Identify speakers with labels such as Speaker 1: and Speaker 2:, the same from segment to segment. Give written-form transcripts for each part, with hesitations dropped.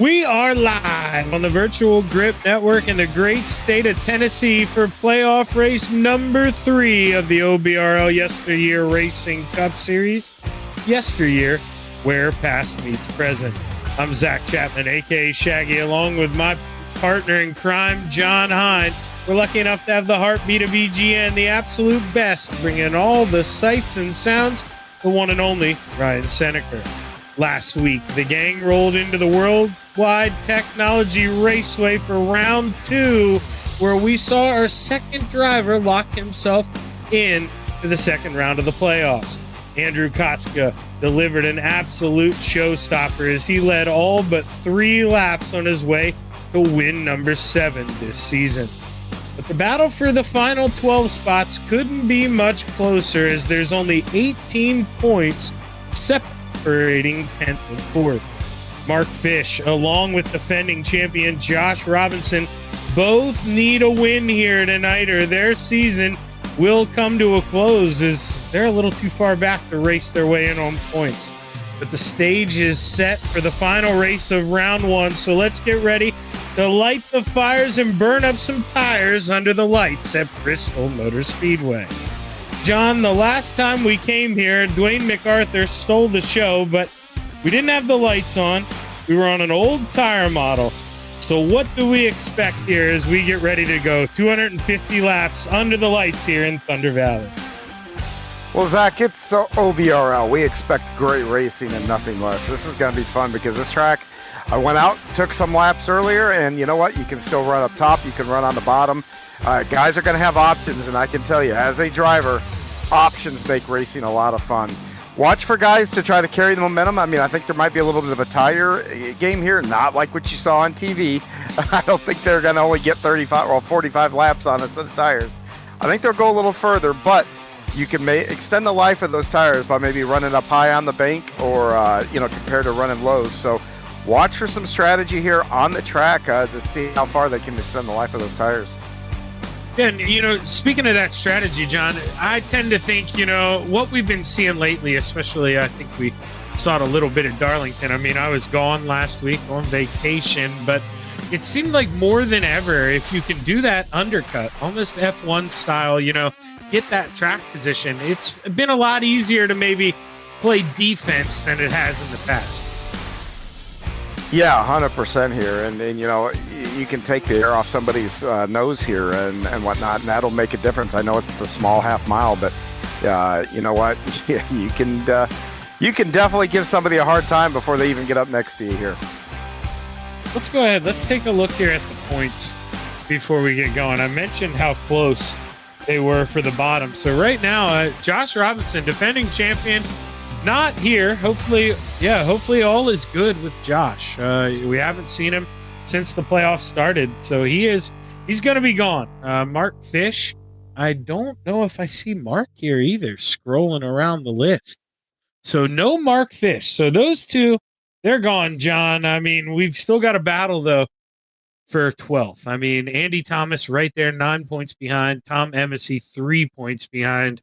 Speaker 1: We are live on the Virtual Grip Network in the great state of Tennessee for playoff race number 3 of the OBRL YesterYear Racing Cup Series. YesterYear, where past meets present. I'm Zach Chapman, a.k.a. Shaggy, along with my partner in crime, John Hine. We're lucky enough to have the heartbeat of EGN, the absolute best, bringing all the sights and sounds, the one and only Ryan Seneker. Last week, the gang rolled into the Worldwide Technology Raceway for round 2, where we saw our second driver lock himself in to the second round of the playoffs. Andrew Kotska delivered an absolute showstopper as he led all but 3 laps on his way to win number 7 this season. But the battle for the final 12 spots couldn't be much closer, as there's only 18 points separating 10th and 4th. Mark Fish, along with defending champion Josh Robinson, both need a win here tonight, or their season will come to a close, as they're a little too far back to race their way in on points. But the stage is set for the final race of round 1, so let's get ready to light the fires and burn up some tires under the lights at Bristol Motor Speedway. John, the last time we came here, Dwayne MacArthur stole the show, but we didn't have the lights on. We were on an old tire model. So what do we expect here as we get ready to go 250 laps under the lights here in Thunder Valley?
Speaker 2: Well, Zach, it's OBRL. We expect great racing and nothing less. This is going to be fun because this track, I went out, took some laps earlier, and you know what? You can still run up top. You can run on the bottom. Guys are going to have options, and I can tell you, as a driver, options make racing a lot of fun. Watch for guys to try to carry the momentum. I mean, I think there might be a little bit of a tire game here, not like what you saw on TV. I don't think they're going to only get 35 or 45 laps on a set of tires. I think they'll go a little further, but you can extend the life of those tires by maybe running up high on the bank or, compared to running lows. So watch for some strategy here on the track to see how far they can extend the life of those tires.
Speaker 1: Yeah, and, speaking of that strategy, John, I tend to think, what we've been seeing lately, especially I think we saw it a little bit at Darlington. I mean, I was gone last week on vacation, but it seemed like more than ever, if you can do that undercut, almost F1 style, get that track position, it's been a lot easier to maybe play defense than it has in the past.
Speaker 2: Yeah, 100% here. And you can take the air off somebody's nose here and whatnot, and that'll make a difference. I know it's a small half mile, but you know what? you can definitely give somebody a hard time before they even get up next to you here.
Speaker 1: Let's go ahead. Let's take a look here at the points before we get going. I mentioned how close they were for the bottom. So right now, Josh Robinson, defending champion, not here. Hopefully all is good with Josh. We haven't seen him since the playoffs started, so he's going to be gone. Mark Fish, I don't know if I see Mark here either, scrolling around the list. So no Mark Fish. So those two, they're gone, John. I mean, we've still got a battle, though, for 12th. I mean, Andy Thomas right there, 9 points behind. Tom Embassy, 3 points behind.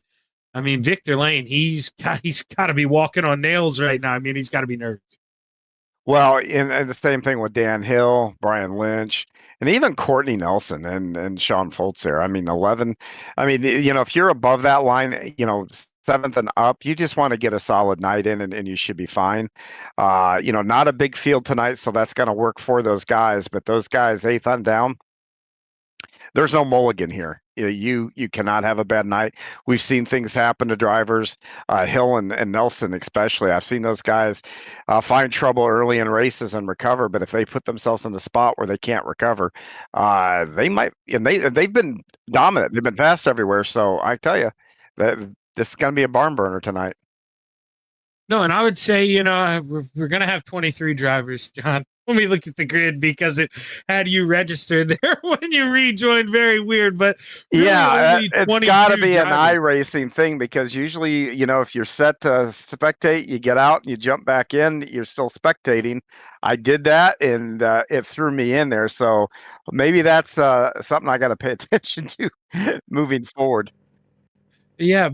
Speaker 1: I mean, Victor Lane, he's got to be walking on nails right now. I mean, he's got to be nervous.
Speaker 2: Well, and the same thing with Dan Hill, Brian Lynch, and even Courtney Nelson and Sean Foltz there. I mean, 11. I mean, if you're above that line, 7th and up, you just want to get a solid night in and you should be fine. Not a big field tonight, so that's going to work for those guys. But those guys, 8th on down, there's no mulligan here. You cannot have a bad night. We've seen things happen to drivers, Hill and Nelson especially. I've seen those guys find trouble early in races and recover, but if they put themselves in the spot where they can't recover, they might. And they've been dominant. They've been fast everywhere. So I tell you, that this is going to be a barn burner tonight.
Speaker 1: No, and I would say, we're going to have 23 drivers, John. Let me look at the grid because it had you registered there when you rejoined. Very weird, but really
Speaker 2: it's got to be an iRacing thing because usually, if you're set to spectate, you get out and you jump back in, you're still spectating. I did that and it threw me in there. So maybe that's something I got to pay attention to moving forward.
Speaker 1: Yeah.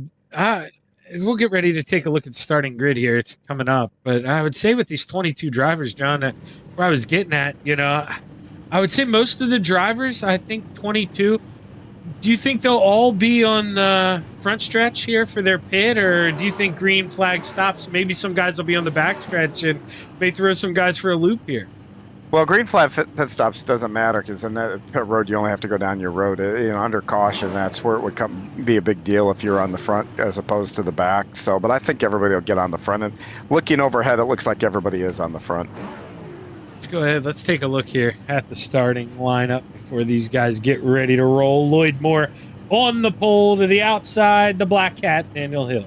Speaker 1: We'll get ready to take a look at the starting grid here. It's coming up. But I would say with these 22 drivers, John, where I was getting at. I would say most of the drivers, I think 22. Do you think they'll all be on the front stretch here for their pit, or do you think green flag stops? Maybe some guys will be on the back stretch and may throw some guys for a loop here.
Speaker 2: Well, green flag pit stops doesn't matter because in that pit road, you only have to go down your road. Under caution, that's where it would be a big deal if you're on the front as opposed to the back. So, but I think everybody will get on the front. And looking overhead, it looks like everybody is on the front.
Speaker 1: Let's go ahead. Let's take a look here at the starting lineup before these guys get ready to roll. Lloyd Moore on the pole to the outside. The Black Cat, Daniel Hill.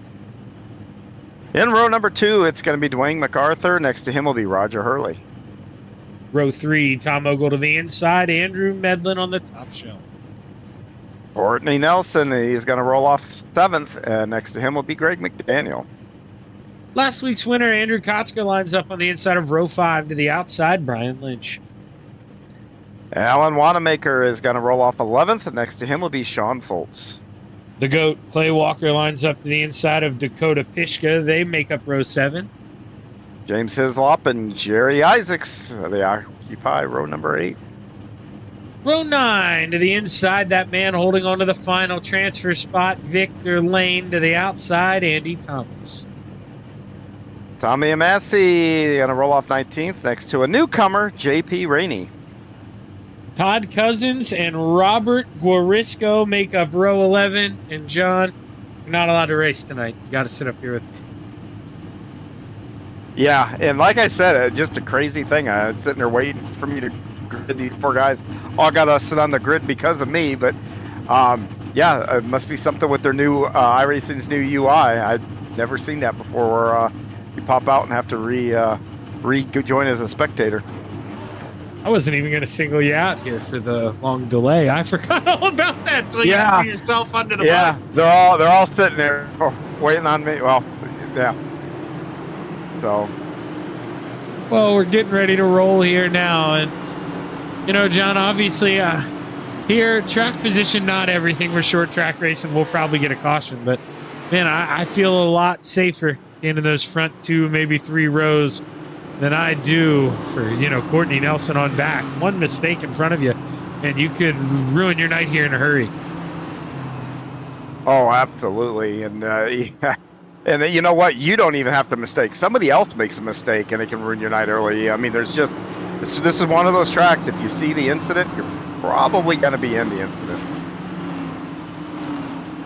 Speaker 2: In row number 2, it's going to be Dwayne MacArthur. Next to him will be Roger Hurley.
Speaker 1: Row 3, Tom Ogle to the inside. Andrew Medlin on the top shelf.
Speaker 2: Courtney Nelson, he's going to roll off 7th. And next to him will be Greg McDaniel.
Speaker 1: Last week's winner, Andrew Kotska, lines up on the inside of row 5 to the outside, Brian Lynch.
Speaker 2: Alan Wanamaker is going to roll off 11th. And next to him will be Sean Foltz.
Speaker 1: The GOAT, Clay Walker, lines up to the inside of Dakota Pishka. They make up row 7.
Speaker 2: James Hislop and Jerry Isaacs, they occupy row number 8.
Speaker 1: Row 9 to the inside, that man holding on to the final transfer spot, Victor Lane. To the outside, Andy Thomas.
Speaker 2: Tommy Amassi going to roll off 19th next to a newcomer, JP Rainey.
Speaker 1: Todd Cousins and Robert Guarisco make up row 11. And John, you're not allowed to race tonight. You got to sit up here with me.
Speaker 2: Yeah, and like I said, just a crazy thing. I was sitting there waiting for me to grid. These poor guys all got to sit on the grid because of me. But yeah, it must be something with their new iRacing's new UI. I'd never seen that before, where you pop out and have to rejoin as a spectator.
Speaker 1: I wasn't even going to single you out here for the long delay. I forgot all about that until you threw yourself under the bus.
Speaker 2: They're all sitting there waiting on me. Well, yeah. So,
Speaker 1: well, we're getting ready to roll here now, and John, obviously, here track position, not everything. We're short track racing. We'll probably get a caution, but man, I feel a lot safer in those front 2, maybe 3 rows than I do for Courtney Nelson on back. One mistake in front of you, and you could ruin your night here in a hurry.
Speaker 2: Oh, absolutely, and yeah. And you know what? You don't even have to mistake. Somebody else makes a mistake, and it can ruin your night early. I mean, this is one of those tracks. If you see the incident, you're probably going to be in the incident.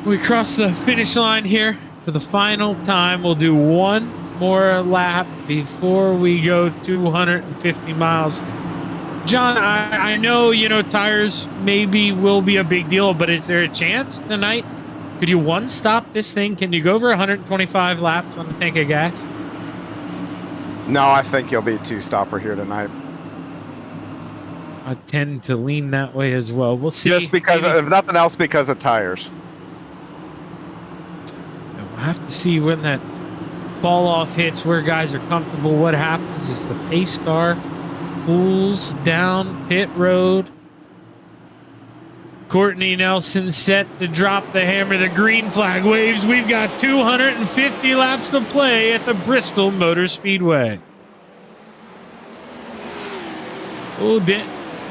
Speaker 1: We cross the finish line here for the final time. We'll do one more lap before we go 250 miles. John, I know, tires maybe will be a big deal, but is there a chance tonight? Could you one-stop this thing? Can you go over 125 laps on the tank of gas?
Speaker 2: No, I think you'll be a 2-stopper here tonight.
Speaker 1: I tend to lean that way as well. We'll see.
Speaker 2: Just because, if nothing else, because of tires.
Speaker 1: We'll have to see when that fall-off hits, where guys are comfortable. What happens is the pace car pulls down pit road. Courtney Nelson set to drop the hammer. The green flag waves. We've got 250 laps to play at the Bristol Motor Speedway. Oh,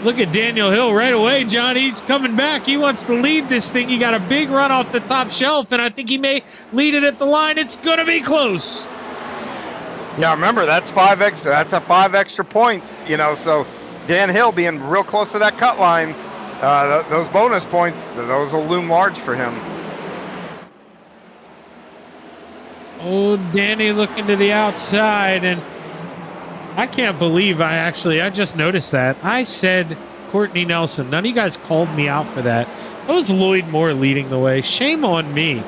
Speaker 1: look at Daniel Hill right away, John. He's coming back. He wants to lead this thing. He got a big run off the top shelf, and I think he may lead it at the line. It's going to be close.
Speaker 2: Yeah, remember, that's 5 extra. That's a 5 extra points, so Dan Hill being real close to that cut line. Those bonus points, those will loom large for him.
Speaker 1: Oh, Danny looking to the outside, and I can't believe I just noticed that. I said Courtney Nelson. None of you guys called me out for that. That was Lloyd Moore leading the way. Shame on me.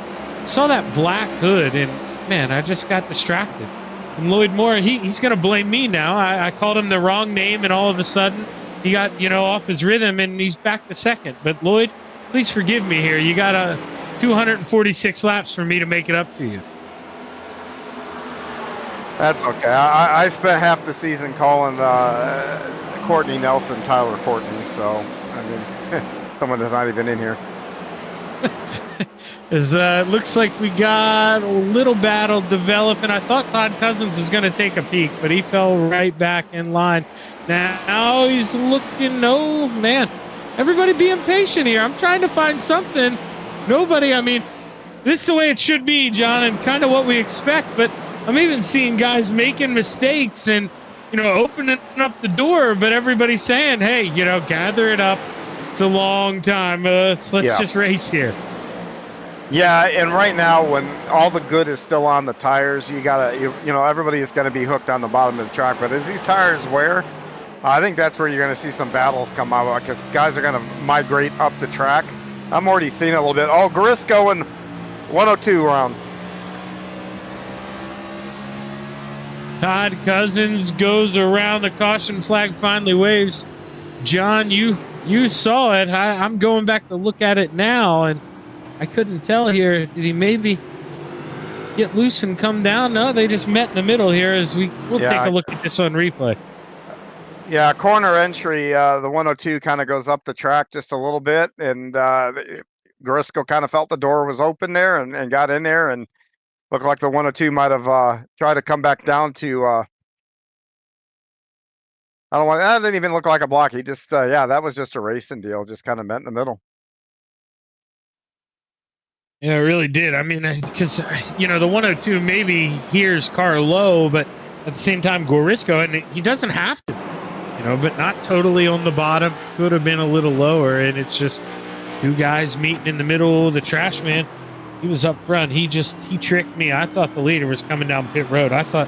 Speaker 1: Saw that black hood, and man, I just got distracted. And Lloyd Moore, he's going to blame me now. I called him the wrong name, and all of a sudden, he got, off his rhythm, and he's back to second. But Lloyd, please forgive me here. You got 246 laps for me to make it up to you.
Speaker 2: That's okay. I spent half the season calling Courtney Nelson Tyler Courtney, so, I mean, someone that's not even in here.
Speaker 1: Looks like we got a little battle developing. I thought Todd Cousins was going to take a peek, but he fell right back in line. Now he's looking, oh man, everybody be impatient here. I'm trying to find something. Nobody, I mean, this is the way it should be, John, and kind of what we expect, but I'm even seeing guys making mistakes and, opening up the door, but everybody's saying, hey, gather it up. It's a long time. Let's just race here.
Speaker 2: Yeah, and right now, when all the good is still on the tires, everybody is going to be hooked on the bottom of the track. But as these tires wear, I think that's where you're going to see some battles come out, because guys are going to migrate up the track. I'm already seeing it a little bit. Oh, Garisco in 102 round.
Speaker 1: Todd Cousins goes around. The caution flag finally waves. John, you saw it. I'm going back to look at it now, and I couldn't tell here. Did he maybe get loose and come down? No, they just met in the middle here as we'll take a look at this on replay.
Speaker 2: Yeah, corner entry, the 102 kind of goes up the track just a little bit, and Garisco kind of felt the door was open there and got in there, and looked like the 102 might have tried to come back down to that didn't even look like a block. He just, that was just a racing deal, just kind of met in the middle.
Speaker 1: Yeah, it really did. I mean, because, the 102 maybe hears car low, but at the same time, Garisco, and he doesn't have to, but not totally on the bottom. Could have been a little lower, and it's just two guys meeting in the middle. The trash man, he was up front. He tricked me. I thought the leader was coming down pit road. I thought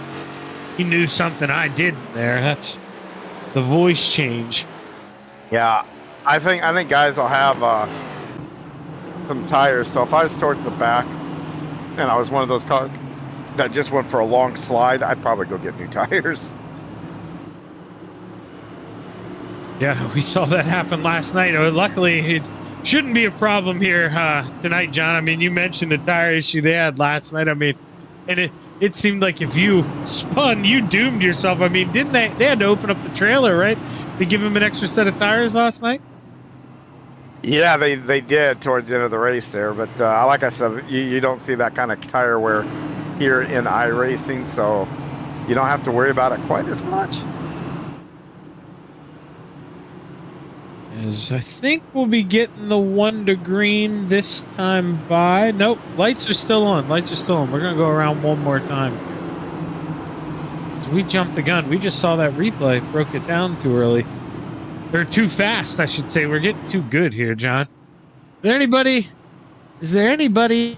Speaker 1: he knew something I didn't there. That's the voice change.
Speaker 2: Yeah, I think guys will have some tires. So if I was towards the back and I was one of those cars that just went for a long slide, I'd probably go get new tires.
Speaker 1: Yeah, we saw that happen last night. Luckily, it shouldn't be a problem here tonight, John. I mean, you mentioned the tire issue they had last night. I mean, and it seemed like if you spun, you doomed yourself. I mean, didn't they? They had to open up the trailer, right? They give him an extra set of tires last night?
Speaker 2: Yeah, they did towards the end of the race there. But like I said, you don't see that kind of tire wear here in iRacing, so you don't have to worry about it quite as much.
Speaker 1: As I think we'll be getting the 1 to green this time by. Nope, lights are still on. Lights are still on. We're going to go around one more time. So we jumped the gun. We just saw that replay. Broke it down too early. Or too fast, I should say. We're getting too good here, John. Is there anybody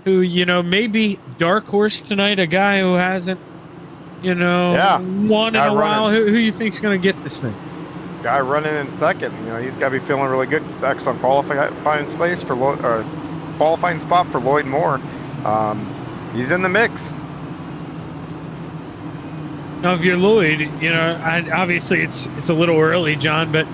Speaker 1: who, maybe dark horse tonight, a guy who hasn't, won in a while, who you think's going to get this thing?
Speaker 2: Guy running in second, he's got to be feeling really good. Excellent qualifying qualifying spot for Lloyd Moore. He's in the mix.
Speaker 1: Now, if you're Lloyd, obviously it's a little early, John, but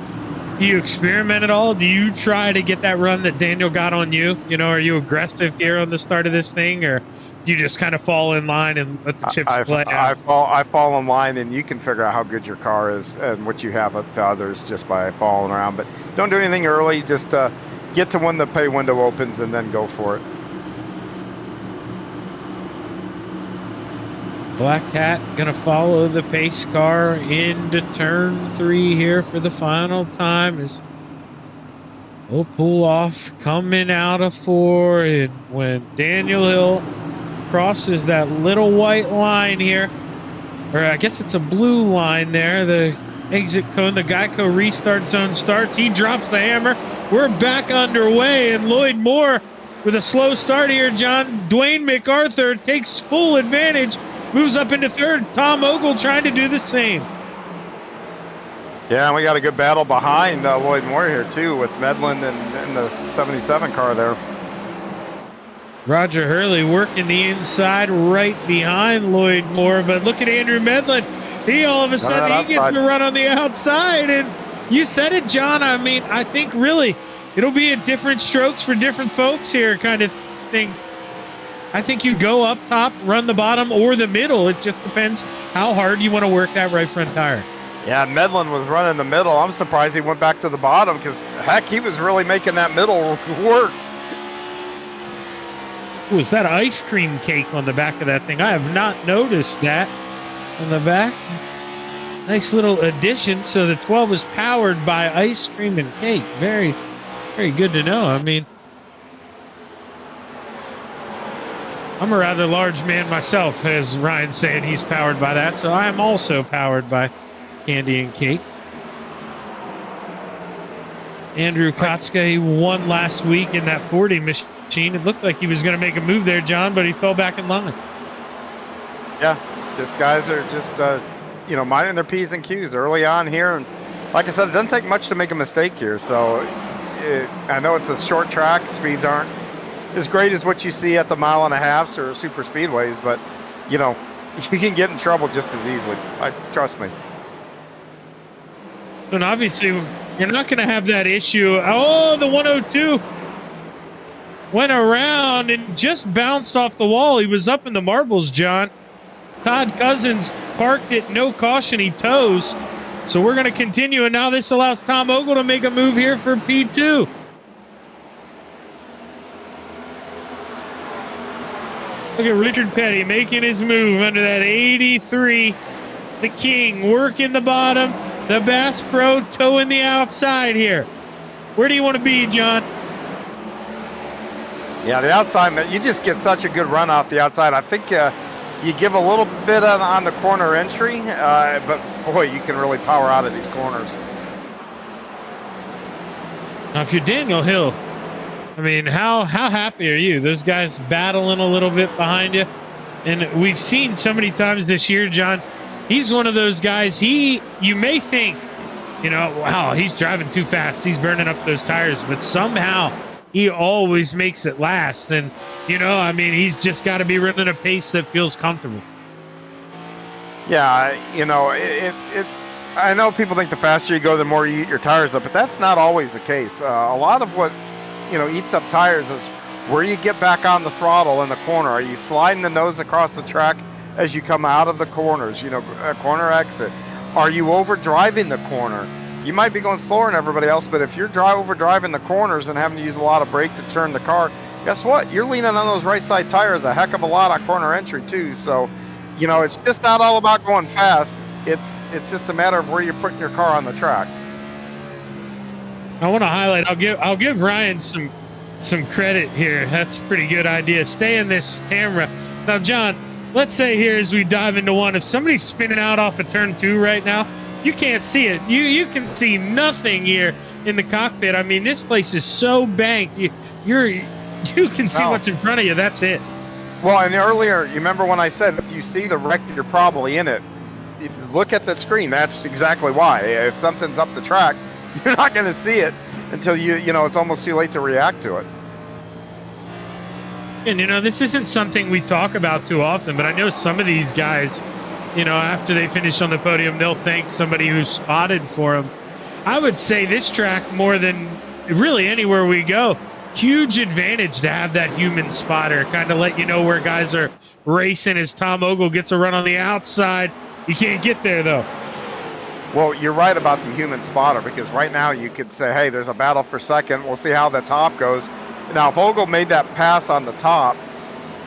Speaker 1: do you experiment at all? Do you try to get that run that Daniel got on you? Are you aggressive here on the start of this thing, or you just kind of fall in line and let the chips play out?
Speaker 2: I fall in line, and you can figure out how good your car is and what you have to others just by following around. But don't do anything early. Just get to when the pay window opens and then go for it.
Speaker 1: Black Cat gonna follow the pace car into turn 3 here for the final time as we'll pull off coming out of 4, and when Daniel Hill crosses that little white line here, or I guess it's a blue line there, the exit cone, the Geico restart zone starts. He drops the hammer. We're back underway, and Lloyd Moore with a slow start here, John. Dwayne MacArthur takes full advantage, moves up into 3rd. Tom Ogle trying to do the same.
Speaker 2: Yeah, and we got a good battle behind Lloyd Moore here, too, with Medlin and the 77 car there.
Speaker 1: Roger Hurley working the inside right behind Lloyd Moore, but look at Andrew Medlin. He all of a sudden he gets to run on the outside, and you said it, John. I mean, I think really it'll be a different strokes for different folks here kind of thing. I think you go up top, run the bottom or the middle. It just depends how hard you want to work that right front tire.
Speaker 2: Yeah, Medlin was running the middle. I'm surprised he went back to the bottom because, heck, he was really making that middle work.
Speaker 1: Ooh, is that ice cream cake on the back of that thing? I have not noticed that on the back. Nice little addition. So the 12 is powered by ice cream and cake. Very, very good to know. I mean, I'm a rather large man myself, as Ryan's saying he's powered by that. So I am also powered by candy and cake. Andrew Kotska, he won last week in that 40 machine. It looked like he was going to make a move there, John, but he fell back in line.
Speaker 2: Yeah, just guys are just, minding their P's and Q's early on here. And like I said, it doesn't take much to make a mistake here. So I know it's a short track. Speeds aren't as great as what you see at the 1.5 miles or super speedways, but, you can get in trouble just as easily. Trust me.
Speaker 1: And obviously, you're not going to have that issue. Oh, the 102 went around and just bounced off the wall. He was up in the marbles, John. Todd Cousins parked it, no caution, he toes. So we're going to continue, and now this allows Tom Ogle to make a move here for P2. Look at Richard Petty making his move under that 83. The King working the bottom. The Bass Pro towing the outside here. Where do you want to be, John?
Speaker 2: Yeah, the outside, you just get such a good run off the outside. I think you give a little bit on the corner entry, but boy, you can really power out of these corners.
Speaker 1: Now, if you're Daniel Hill, I mean, how happy are you? Those guys battling a little bit behind you. And we've seen so many times this year, John, he's one of those guys, you may think, wow, he's driving too fast. He's burning up those tires, but somehow he always makes it last. And, he's just got to be running a pace that feels comfortable.
Speaker 2: Yeah, I know people think the faster you go, the more you eat your tires up, but that's not always the case. A lot of what, eats up tires is where you get back on the throttle in the corner. Are you sliding the nose across the track as you come out of the corners, corner exit? Are you overdriving the corner? You might be going slower than everybody else, but if you're overdriving the corners and having to use a lot of brake to turn the car, guess what? You're leaning on those right side tires a heck of a lot on corner entry too. So, it's just not all about going fast. It's just a matter of where you're putting your car on the track.
Speaker 1: I want to highlight, I'll give Ryan some credit here. That's a pretty good idea. Stay in this camera. Now, John, let's say here as we dive into one, if somebody's spinning out off of turn 2 right now, you can't see it. You can see nothing here in the cockpit. I mean, this place is so banked. You can see what's in front of you. That's it.
Speaker 2: Well, and earlier, you remember when I said if you see the wreck, you're probably in it. Look at the screen. That's exactly why. If something's up the track, you're not going to see it until it's almost too late to react to it.
Speaker 1: And, this isn't something we talk about too often, but I know some of these guys, after they finish on the podium, they'll thank somebody who spotted for them. I would say this track, more than really anywhere we go, huge advantage to have that human spotter, kind of let you know where guys are racing as Tom Ogle gets a run on the outside. You can't get there, though.
Speaker 2: Well, you're right about the human spotter, because right now you could say, hey, there's a battle for second. We'll see how the top goes. Now, if Ogle made that pass on the top,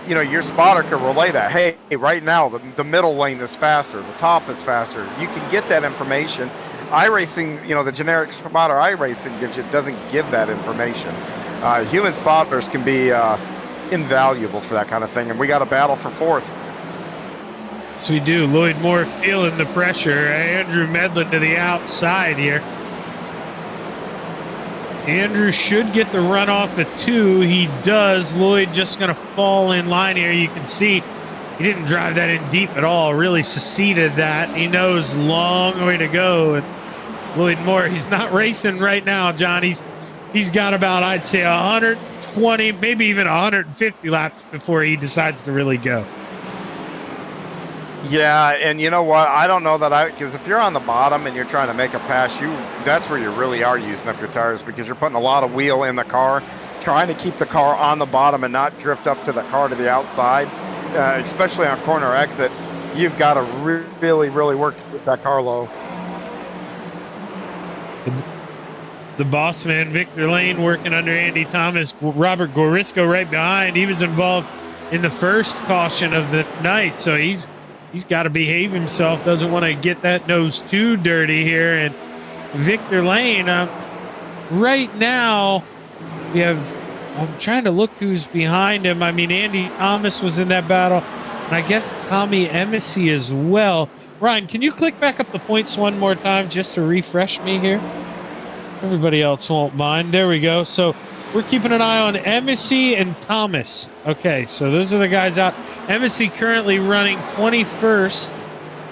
Speaker 2: your spotter could relay that. Hey, right now, the middle lane is faster. The top is faster. You can get that information. iRacing, the generic spotter iRacing doesn't give that information. Human spotters can be invaluable for that kind of thing, and we got a battle for fourth.
Speaker 1: Yes, we do. Lloyd Moore feeling the pressure. Andrew Medlin to the outside here. Andrew should get the run off at 2. He does. Lloyd just going to fall in line here. You can see he didn't drive that in deep at all. Really succeeded that. He knows long way to go. And Lloyd Moore, he's not racing right now, John. He's got about, I'd say, 120, maybe even 150 laps before he decides to really go.
Speaker 2: Yeah, and you know what? I don't know that because if you're on the bottom and you're trying to make a pass, that's where you really are using up your tires, because you're putting a lot of wheel in the car, trying to keep the car on the bottom and not drift up to the car to the outside, especially on corner exit. You've got to really, really work to keep that car low.
Speaker 1: The boss man, Victor Lane, working under Andy Thomas. Robert Gorisco right behind. He was involved in the first caution of the night, so he's he's got to behave himself. Doesn't want to get that nose too dirty here. And Victor Lane, right now, we have, I'm trying to look who's behind him. I mean, Andy Thomas was in that battle, and I guess Tommy Embassy as well. Ryan, can you click back up the points one more time just to refresh me here? Everybody else won't mind. There we go. So we're keeping an eye on Embassy and Thomas. Okay, so those are the guys out. Embassy currently running 21st,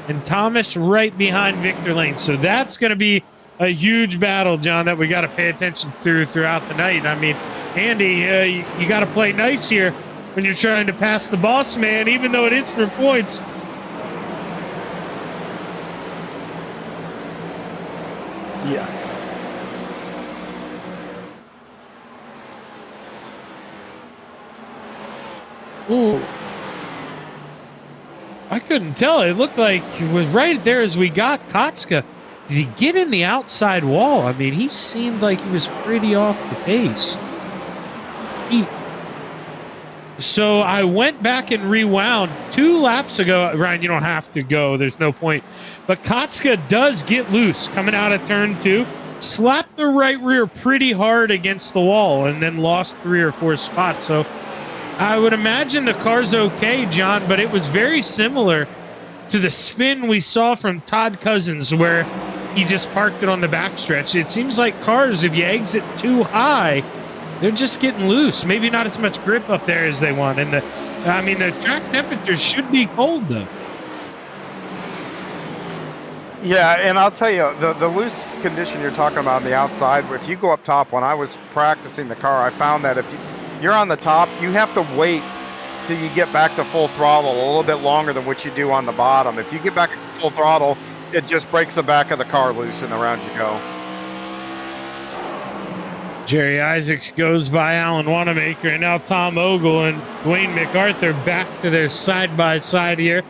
Speaker 1: and Thomas right behind Victor Lane. So that's going to be a huge battle, John, that we got to pay attention to throughout the night. I mean, Andy, you got to play nice here when you're trying to pass the boss man, even though it is for points.
Speaker 2: Yeah.
Speaker 1: Ooh. I couldn't tell. It looked like it was right there as we got Kotska. Did he get in the outside wall? I mean, he seemed like he was pretty off the pace. So I went back and rewound 2 laps ago. Ryan, you don't have to go. There's no point. But Kotska does get loose coming out of turn 2. Slapped the right rear pretty hard against the wall and then lost 3 or 4 spots. So I would imagine the car's okay, John, but it was very similar to the spin we saw from Todd Cousins where he just parked it on the backstretch. It seems like cars, if you exit too high, they're just getting loose. Maybe not as much grip up there as they want. And the track temperature should be cold, though.
Speaker 2: Yeah, and I'll tell you, the loose condition you're talking about on the outside, if you go up top, when I was practicing the car, I found that if you're on the top, you have to wait till you get back to full throttle a little bit longer than what you do on the bottom. If you get back to full throttle, it just breaks the back of the car loose and around you go.
Speaker 1: Jerry Isaacs goes by Alan Wanamaker, and now Tom Ogle and Dwayne MacArthur back to their side-by-side here.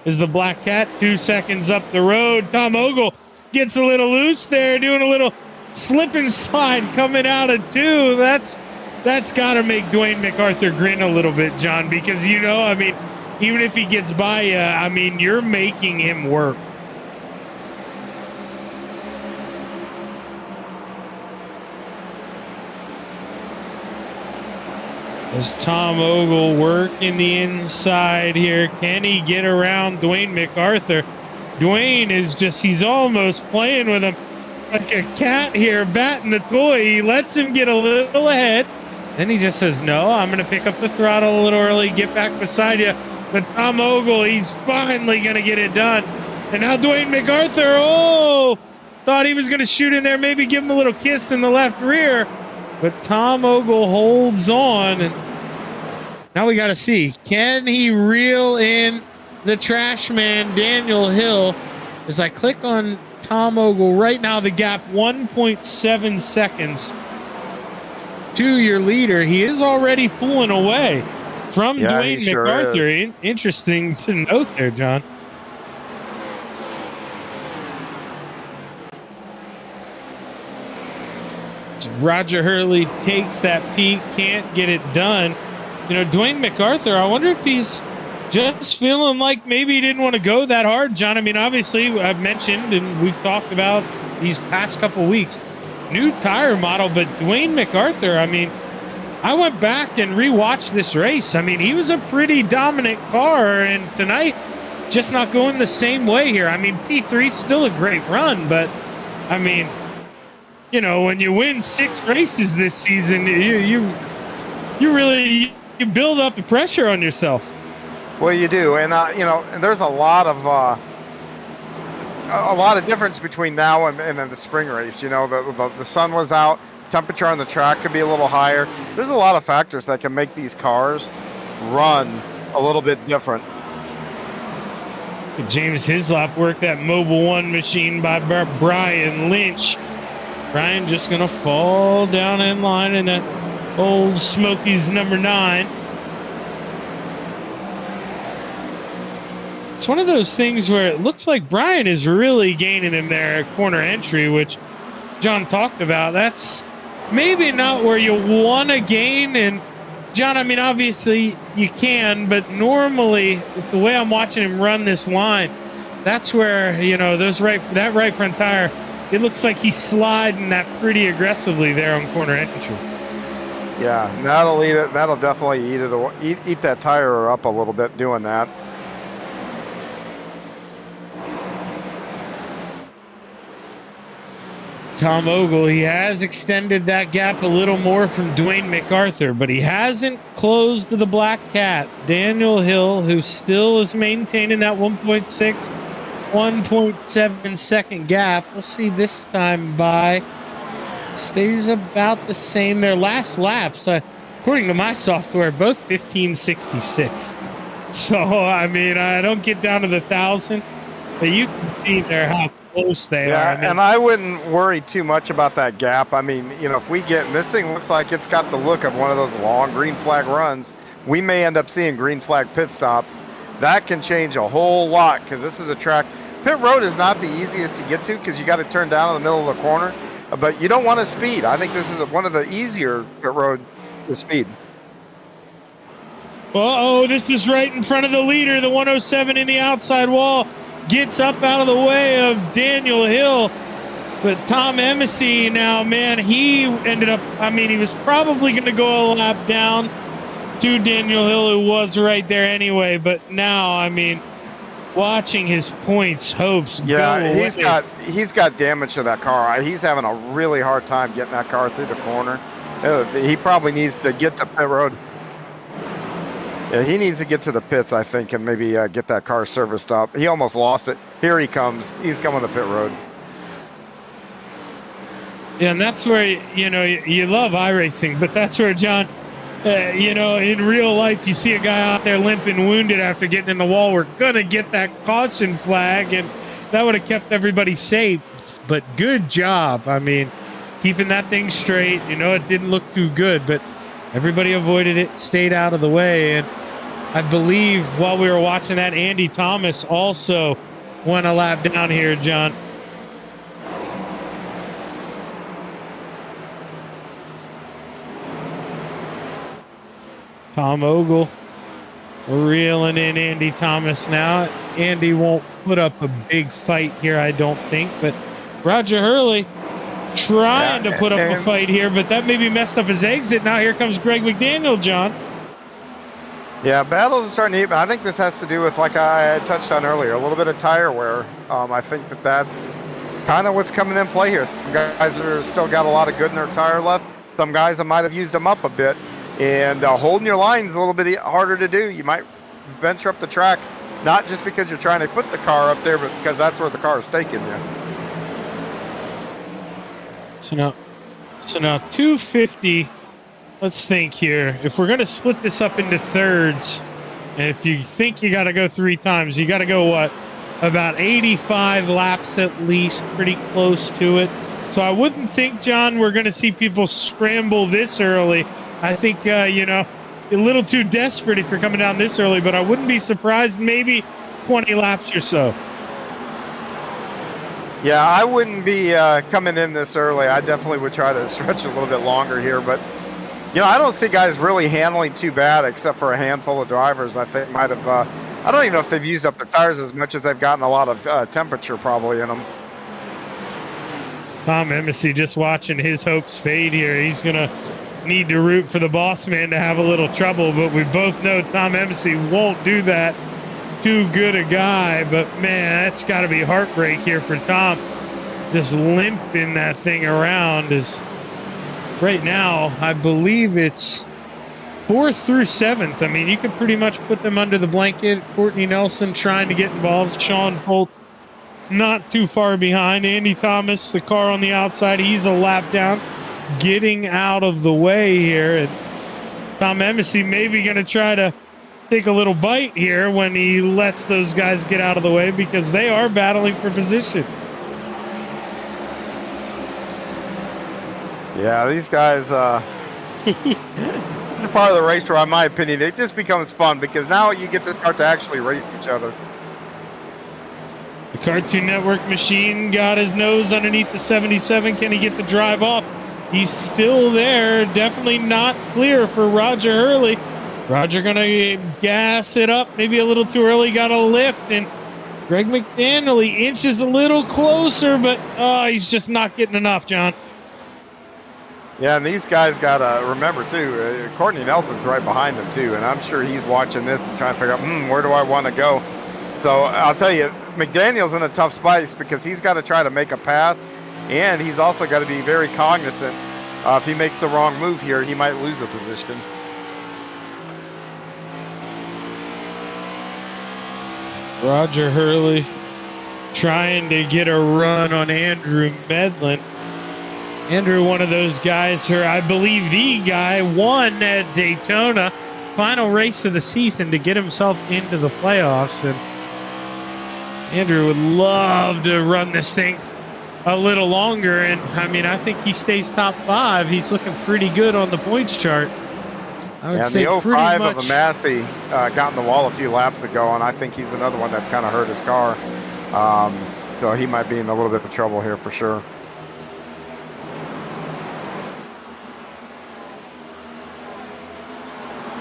Speaker 1: Is the Black Cat 2 seconds up the road. Tom Ogle gets a little loose there, doing a little slip and slide coming out of 2. That's got to make Dwayne MacArthur grin a little bit, John, because, even if he gets by you, you're making him work. As Tom Ogle working the inside here, can he get around Dwayne MacArthur? Dwayne he's almost playing with him like a cat here, batting the toy. He lets him get a little ahead. Then he just says, no, I'm going to pick up the throttle a little early, get back beside you. But Tom Ogle, he's finally going to get it done. And now Dwayne MacArthur, thought he was going to shoot in there, maybe give him a little kiss in the left rear. But Tom Ogle holds on, and now we got to see, can he reel in the trash man, Daniel Hill? As I click on Tom Ogle right now, the gap 1.7 seconds to your leader. He is already pulling away from Dwayne MacArthur. Sure, interesting to note there, John. Roger Hurley takes that peak, can't get it done. Dwayne MacArthur, I wonder if he's just feeling like maybe he didn't want to go that hard, John. Obviously, I've mentioned and we've talked about these past couple weeks, new tire model, but Dwayne MacArthur, I went back and rewatched this race. He was a pretty dominant car, and tonight, just not going the same way here. P3's still a great run, but, when you win 6 races this season, you really build up the pressure on yourself.
Speaker 2: Well, you do, and and there's a lot of difference between now and then the spring race. The sun was out, temperature on the track could be a little higher. There's a lot of factors that can make these cars run a little bit different.
Speaker 1: James Hislop worked that Mobil 1 machine by Brian Lynch. Brian just going to fall down in line in that old Smokies number 9. It's one of those things where it looks like Brian is really gaining him there at corner entry, which John talked about. That's maybe not where you want to gain, and John, I mean, obviously you can, but normally the way I'm watching him run this line, that's where, you know, that right front tire, it looks like he's sliding that pretty aggressively there on corner entry.
Speaker 2: Yeah, that'll eat it. That'll definitely eat that tire up a little bit doing that.
Speaker 1: Tom Ogle, he has extended that gap a little more from Dwayne MacArthur, but he hasn't closed the Black Cat. Daniel Hill, who still is maintaining that 1.6, 1.7 second gap. We'll see this time by. Stays about the same. Their last laps, according to my software, both 15:66. So, I mean, I don't get down to the 1,000, but you can see there how close they are. I mean,
Speaker 2: and I wouldn't worry too much about that gap. I mean, you know, if we get, this thing looks like it's got the look of one of those long green flag runs, we may end up seeing green flag pit stops. That can change a whole lot because this is a track. Pit road is not the easiest to get to because you got to turn down in the middle of the corner, but you don't want to speed. I think this is one of the easier pit roads to speed.
Speaker 1: oh, this is right in front of the leader. The 107 in the outside wall gets up out of the way of Daniel Hill. But Tom Embassy now, man, he ended up, I mean, he was probably going to go a lap down to Daniel Hill, who was right there anyway. But now, I mean, watching his points, hopes go away.
Speaker 2: He's got damage to that car. He's having a really hard time getting that car through the corner. He probably needs to get to pit road. Yeah, he needs to get to the pits, I think, and maybe get that car serviced up. He almost lost it. Here he comes. He's coming to pit road.
Speaker 1: Yeah, and that's where, you know, you love iRacing, but that's where, John, you know, in real life, you see a guy out there limping wounded after getting in the wall. We're going to get that caution flag, and that would have kept everybody safe. But good job. I mean, keeping that thing straight. You know, it didn't look too good, but everybody avoided it, stayed out of the way. And I believe while we were watching that, Andy Thomas also went a lap down here, John. Tom Ogle reeling in Andy Thomas now. Andy won't put up a big fight here, I don't think, but Roger Hurley trying to put up a fight here, but that maybe messed up his exit. Now here comes Greg McDaniel, John.
Speaker 2: Yeah, battles are starting to heat, but I think this has to do with, like I touched on earlier, a little bit of tire wear. I think that's kind of what's coming in play here. Some guys are still got a lot of good in their tire left. Some guys that might have used them up a bit. And holding your lines a little bit harder to do. You might venture up the track, not just because you're trying to put the car up there, but because that's where the car is taking you.
Speaker 1: So now 250. Let's think here. If we're going to split this up into thirds, and if you think you got to go 3 times, you got to go what? About 85 laps at least, pretty close to it. So I wouldn't think, John, we're going to see people scramble this early. I think, you know, a little too desperate if you're coming down this early, but I wouldn't be surprised maybe 20 laps or so.
Speaker 2: Yeah, I wouldn't be coming in this early. I definitely would try to stretch a little bit longer here, but, you know, I don't see guys really handling too bad except for a handful of drivers. I think might have, I don't even know if they've used up their tires as much as they've gotten a lot of temperature probably in them.
Speaker 1: Tom Embassy just watching his hopes fade here. He's going to need to root for the boss man to have a little trouble, but we both know Tom Embassy won't do that. Too good a guy, but man, that's got to be heartbreak here for Tom. Just limping that thing around is right now, I believe it's 4th through 7th. I mean, you could pretty much put them under the blanket. Courtney Nelson trying to get involved. Sean Holt not too far behind. Andy Thomas, the car on the outside, he's a lap down, getting out of the way here. And Tom Embassy maybe going to try to take a little bite here when he lets those guys get out of the way because they are battling for position.
Speaker 2: Yeah, these guys, this is part of the race where, in my opinion, it just becomes fun because now you get to start to actually race each other.
Speaker 1: The Cartoon Network machine got his nose underneath the 77. Can he get the drive off? He's still there. Definitely not clear for Roger Hurley. Roger gonna gas it up, maybe a little too early, got a lift, and Greg McDaniel, he inches a little closer, but he's just not getting enough, John.
Speaker 2: Yeah, and these guys got to remember, too, Courtney Nelson's right behind him, too, and I'm sure he's watching this and trying to figure out, where do I want to go? So I'll tell you, McDaniel's in a tough spot because he's got to try to make a pass, and he's also got to be very cognizant. If he makes the wrong move here, he might lose a position.
Speaker 1: Roger Hurley trying to get a run on Andrew Medlin. Andrew, one of those guys who I believe the guy won at Daytona, final race of the season to get himself into the playoffs. And Andrew would love to run this thing a little longer. And I mean, I think he stays top 5. He's looking pretty good on the points chart. I would say
Speaker 2: the
Speaker 1: pretty
Speaker 2: 05
Speaker 1: much.
Speaker 2: of Massey got in the wall a few laps ago, and I think he's another one that's kind of hurt his car. So he might be in a little bit of trouble here for sure.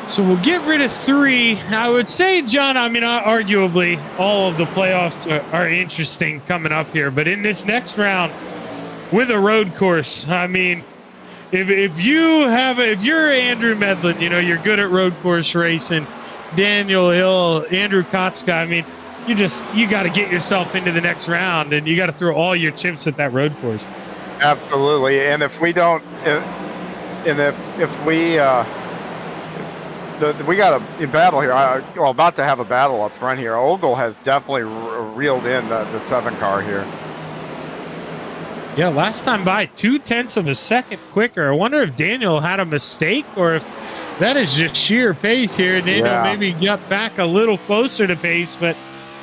Speaker 1: So we'll get rid of 3. I would say, John, I mean, arguably all of the playoffs are interesting coming up here. But in this next round with a road course, I mean, if you're Andrew Medlin, you know, you're good at road course racing, Daniel Hill, Andrew Kotska, I mean, you got to get yourself into the next round, and you got to throw all your chips at that road course.
Speaker 2: Absolutely. And if we don't, if we, we got a battle here. About to have a battle up front here. Ogle has definitely reeled in the 7 car here.
Speaker 1: Yeah, last time by 0.2 of a second quicker. I wonder if Daniel had a mistake or if that is just sheer pace here. Daniel maybe got back a little closer to pace, but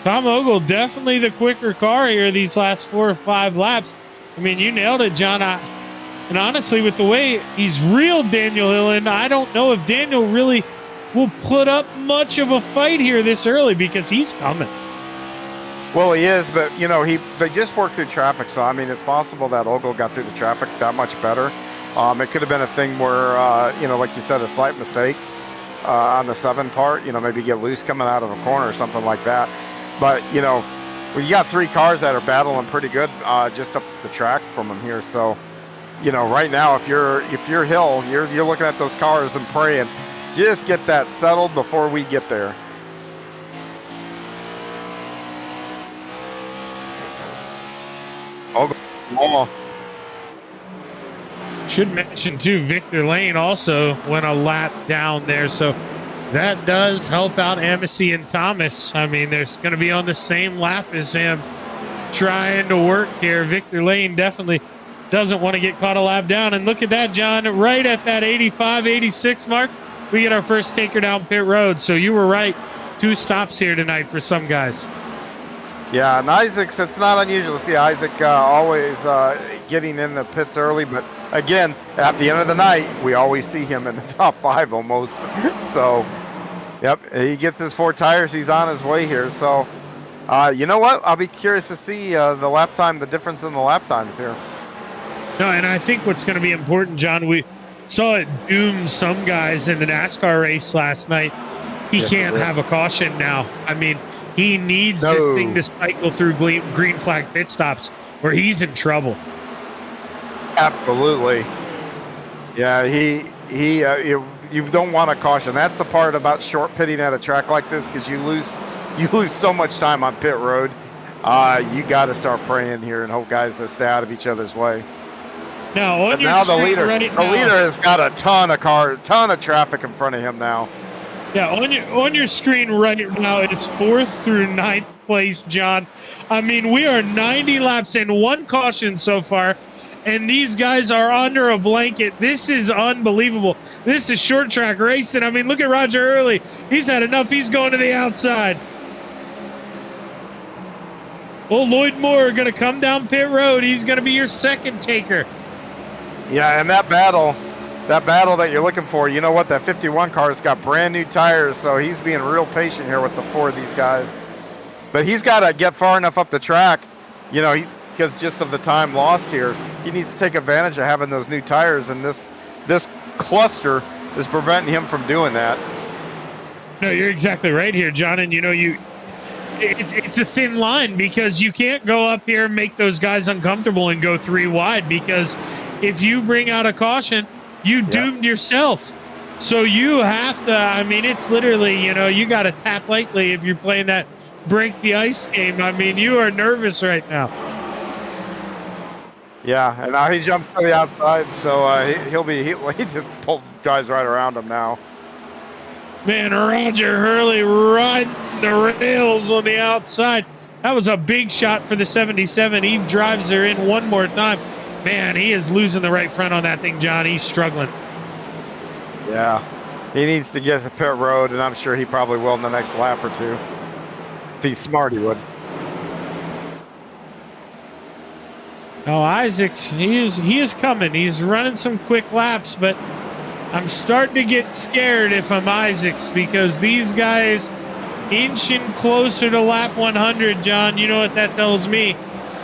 Speaker 1: Tom Ogle definitely the quicker car here these last 4 or 5 laps. I mean, you nailed it, John. And honestly, with the way he's reeled Daniel Hill in, I don't know if Daniel really will put up much of a fight here this early because he's coming.
Speaker 2: Well, he is, but you know, they just worked through traffic, so I mean, it's possible that Ogle got through the traffic that much better. It could have been a thing where, you know, like you said, a slight mistake on the 7 part. You know, maybe get loose coming out of a corner or something like that. But you know, you got 3 cars that are battling pretty good just up the track from them here. So, you know, right now, if you're Hill, you're looking at those cars and praying, just get that settled before we get there. Oh,
Speaker 1: Should mention too, Victor Lane also went a lap down there, so that does help out Amacy and Thomas. I mean, there's going to be on the same lap as him trying to work here. Victor Lane definitely doesn't want to get caught a lap down. And look at that, John, right at that 85, 86 mark, we get our first taker down pit road. So you were right. 2 stops here tonight for some guys.
Speaker 2: yeah, and Isaac's, it's not unusual to see Isaac always getting in the pits early, but again, at the end of the night, we always see him in the top 5 almost. So, yep, he gets his 4 tires, he's on his way here. So, you know what? I'll be curious to see the lap time, the difference in the lap times here.
Speaker 1: No, and I think what's going to be important, John, we saw it doom some guys in the NASCAR race last night. He can't have a caution now. I mean, he needs this thing to cycle through green flag pit stops or he's in trouble.
Speaker 2: Absolutely. Yeah, you don't want a caution. That's the part about short pitting at a track like this, because you lose so much time on pit road. You got to start praying here and hope guys stay out of each other's way.
Speaker 1: Now,
Speaker 2: the leader has got a ton of traffic in front of him now.
Speaker 1: Yeah, on your screen right now, it's 4th through 9th place, John. I mean, we are 90 laps in, 1 caution so far, and these guys are under a blanket. This is unbelievable. This is short track racing. I mean, look at Roger Hurley. He's had enough. He's going to the outside. Oh, Lloyd Moore going to come down pit road. He's going to be your second taker.
Speaker 2: Yeah, and that battle that you're looking for, you know what? That 51 car's got brand new tires, so he's being real patient here with the 4 of these guys. But he's got to get far enough up the track. You know, because just of the time lost here. He needs to take advantage of having those new tires, and this cluster is preventing him from doing that.
Speaker 1: No, you're exactly right here, John. And it's a thin line, because you can't go up here and make those guys uncomfortable and go 3 wide, because if you bring out a caution, you doomed yourself. So you have to, I mean, it's literally, you got to tap lightly if you're playing that break the ice game. I mean, you are nervous right now.
Speaker 2: Yeah, and now he jumps to the outside, so he just pulled guys right around him now.
Speaker 1: Man, Roger Hurley riding the rails on the outside. That was a big shot for the 77. He drives her in one more time. Man, he is losing the right front on that thing, John. He's struggling.
Speaker 2: Yeah, he needs to get to pit road, and I'm sure he probably will in the next lap or two. If he's smart, he would.
Speaker 1: Oh, Isaacs, he is coming. He's running some quick laps, but I'm starting to get scared if I'm Isaacs, because these guys inching closer to lap 100, John. You know what that tells me?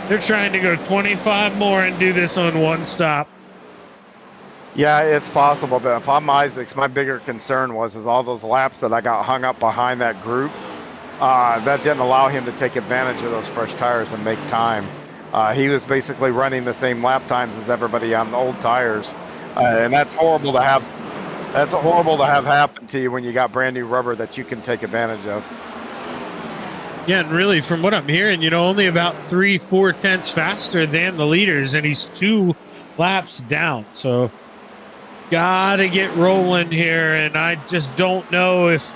Speaker 1: They're trying to go 25 more and do this on one stop.
Speaker 2: Yeah, it's possible, but if I'm Isaacs, my bigger concern is all those laps that I got hung up behind that group. That didn't allow him to take advantage of those fresh tires and make time. He was basically running the same lap times as everybody on the old tires, and that's horrible to have. That's horrible to have happen to you when you got brand new rubber that you can take advantage of.
Speaker 1: Yeah, and really, from what I'm hearing, only about 3-4 tenths faster than the leaders, and he's 2 laps down. So, gotta get rolling here, and I just don't know if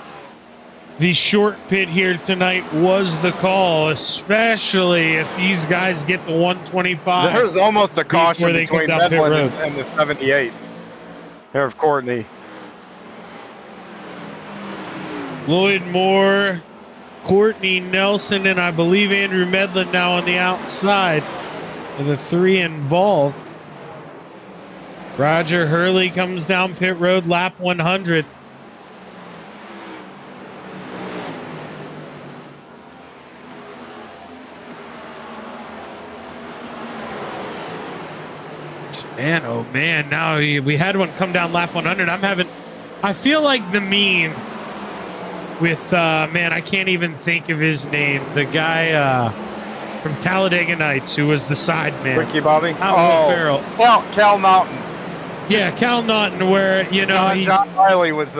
Speaker 1: the short pit here tonight was the call, especially if these guys get the 125.
Speaker 2: There's almost a caution between Medlin and the 78 here of Courtney.
Speaker 1: Lloyd Moore, Courtney Nelson, and I believe Andrew Medlin now on the outside of the 3 involved. Roger Hurley comes down pit road, lap 100. Man, oh man, now we had one come down lap 100. I feel like the meme with, man, I can't even think of his name. The guy from Talladega Nights who was the side man.
Speaker 2: Ricky Bobby?
Speaker 1: Farrell.
Speaker 2: Well, Cal Naughton.
Speaker 1: Yeah, Cal Naughton, where,
Speaker 2: John Riley was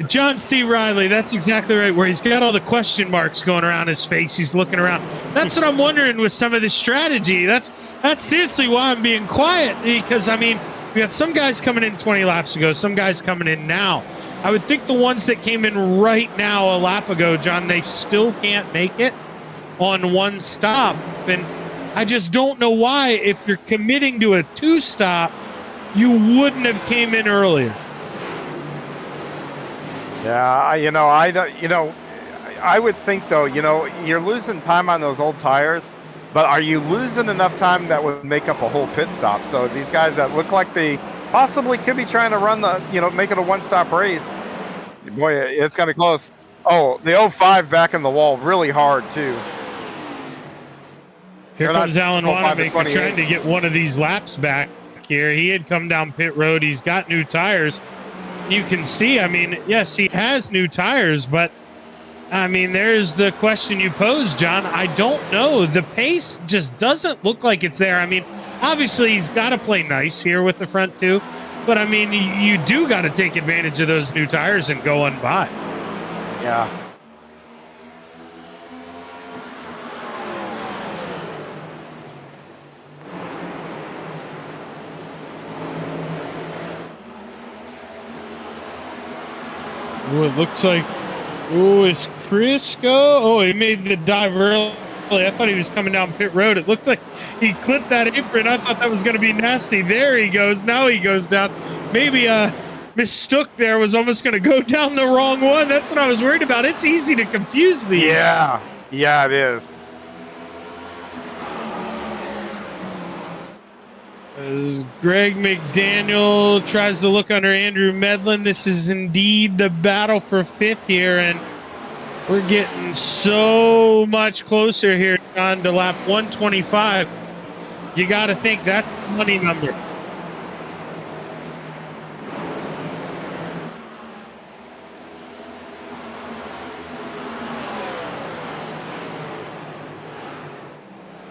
Speaker 1: John C. Riley. That's exactly right, where he's got all the question marks going around his face. He's looking around. That's what I'm wondering with some of the strategy. That's seriously why I'm being quiet, because, I mean, we got some guys coming in 20 laps ago, some guys coming in now. I would think the ones that came in right now a lap ago, John, they still can't make it on one stop. And I just don't know why, if you're committing to a 2-stop, you wouldn't have came in earlier.
Speaker 2: Yeah, I would think, though, you're losing time on those old tires, but are you losing enough time that would make up a whole pit stop? So these guys that look like they possibly could be trying to run make it a one-stop race. Boy, it's going to be close. Oh, the 05 back in the wall really hard, too.
Speaker 1: Here comes Alan Wanamaker trying to get one of these laps back here. He had come down pit road. He's got new tires. You can see, I mean, yes, he has new tires, but I mean, there's the question you posed, John. I don't know. The pace just doesn't look like it's there. I mean, obviously he's got to play nice here with the front two, but I mean, you do got to take advantage of those new tires and go on by.
Speaker 2: Yeah.
Speaker 1: Oh, it looks like, is Chris go? Oh, he made the dive early. I thought he was coming down pit road. It looked like he clipped that apron. I thought that was going to be nasty. There he goes. Now he goes down. Maybe mistook there, was almost going to go down the wrong one. That's what I was worried about. It's easy to confuse these.
Speaker 2: Yeah, it is.
Speaker 1: As Greg McDaniel tries to look under Andrew Medlin, this is indeed the battle for 5th here, and we're getting so much closer here, John, to lap 125. You got to think that's a money number.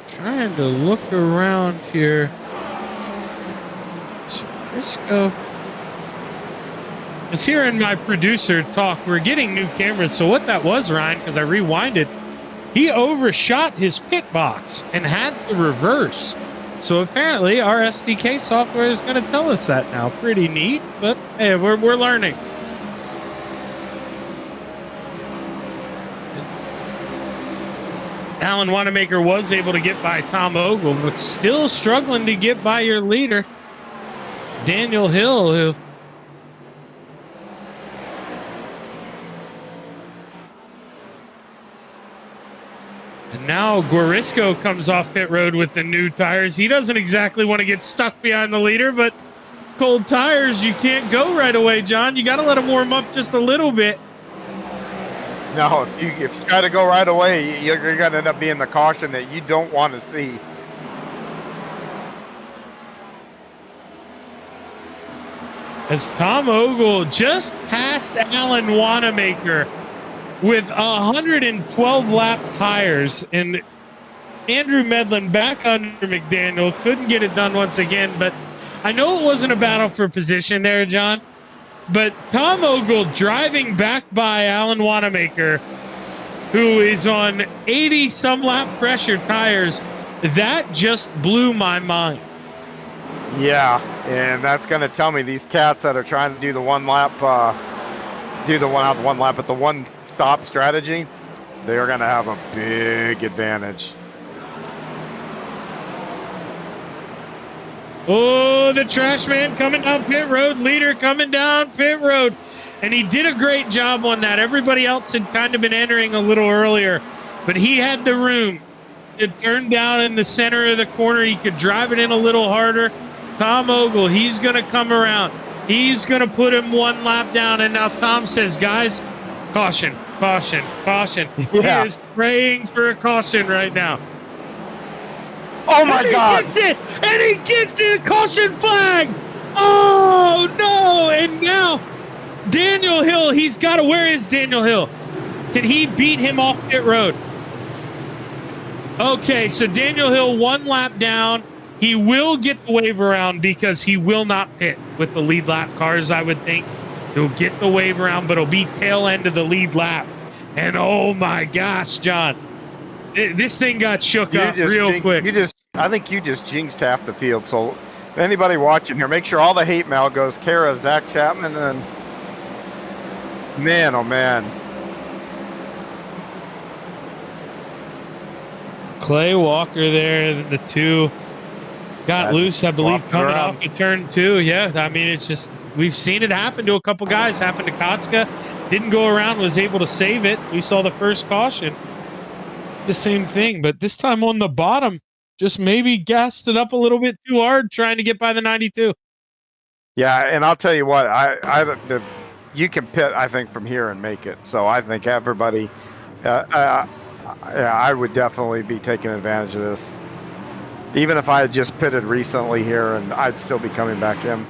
Speaker 1: Trying to look around here. So Frisco. I was hearing my producer talk. We're getting new cameras. So what that was, Ryan, because I rewinded, he overshot his pit box and had to reverse. So apparently our SDK software is going to tell us that now. Pretty neat, but hey, we're learning. Alan Wanamaker was able to get by Tom Ogle, but still struggling to get by your leader, Daniel Hill, who and now Guarisco comes off pit road with the new tires. He doesn't exactly want to get stuck behind the leader, but cold tires, you can't go right away, John. You got to let them warm up just a little bit.
Speaker 2: No, if you try to go right away, you're going to end up being the caution that you don't want to see.
Speaker 1: As Tom Ogle just passed Alan Wanamaker with 112 lap tires, and Andrew Medlin back under McDaniel couldn't get it done once again. But I know it wasn't a battle for position there, John, but Tom Ogle driving back by Alan Wanamaker, who is on 80 some lap pressure tires, that just blew my mind.
Speaker 2: Yeah, and that's going to tell me these cats that are trying to do the one lap, but the one stop strategy, they are going to have a big advantage.
Speaker 1: Oh, the trash man coming down pit road, leader coming down pit road. And he did a great job on that. Everybody else had kind of been entering a little earlier, but he had the room. It turned down in the center of the corner. He could drive it in a little harder. Tom Ogle, he's going to come around. He's going to put him one lap down. And now Tom says, guys, caution, caution, caution.
Speaker 2: Yeah.
Speaker 1: He is praying for a caution right now.
Speaker 2: Oh my God!
Speaker 1: He gets it, and he gets it. Caution flag. Oh no! And now Daniel Hill. He's got to. Where is Daniel Hill? Can he beat him off pit road? Okay, so Daniel Hill one lap down. He will get the wave around because he will not pit with the lead lap cars. I would think he'll get the wave around, but it'll be tail end of the lead lap. And oh my gosh, John, this thing got shook up real quick.
Speaker 2: I think you just jinxed half the field. So anybody watching here, make sure all the hate mail goes care of Zach Chapman. And man, oh man.
Speaker 1: Clay Walker there, the two got loose, I believe, coming off of turn two. Yeah, I mean, it's just, we've seen it happen to a couple guys. Happened to Kotska. Didn't go around, was able to save it. We saw the first caution. The same thing, but this time on the bottom, just maybe gassed it up a little bit too hard trying to get by the 92.
Speaker 2: Yeah, and I'll tell you what, you can pit, I think, from here and make it. So I think everybody, I would definitely be taking advantage of this. Even if I had just pitted recently here, and I'd still be coming back in.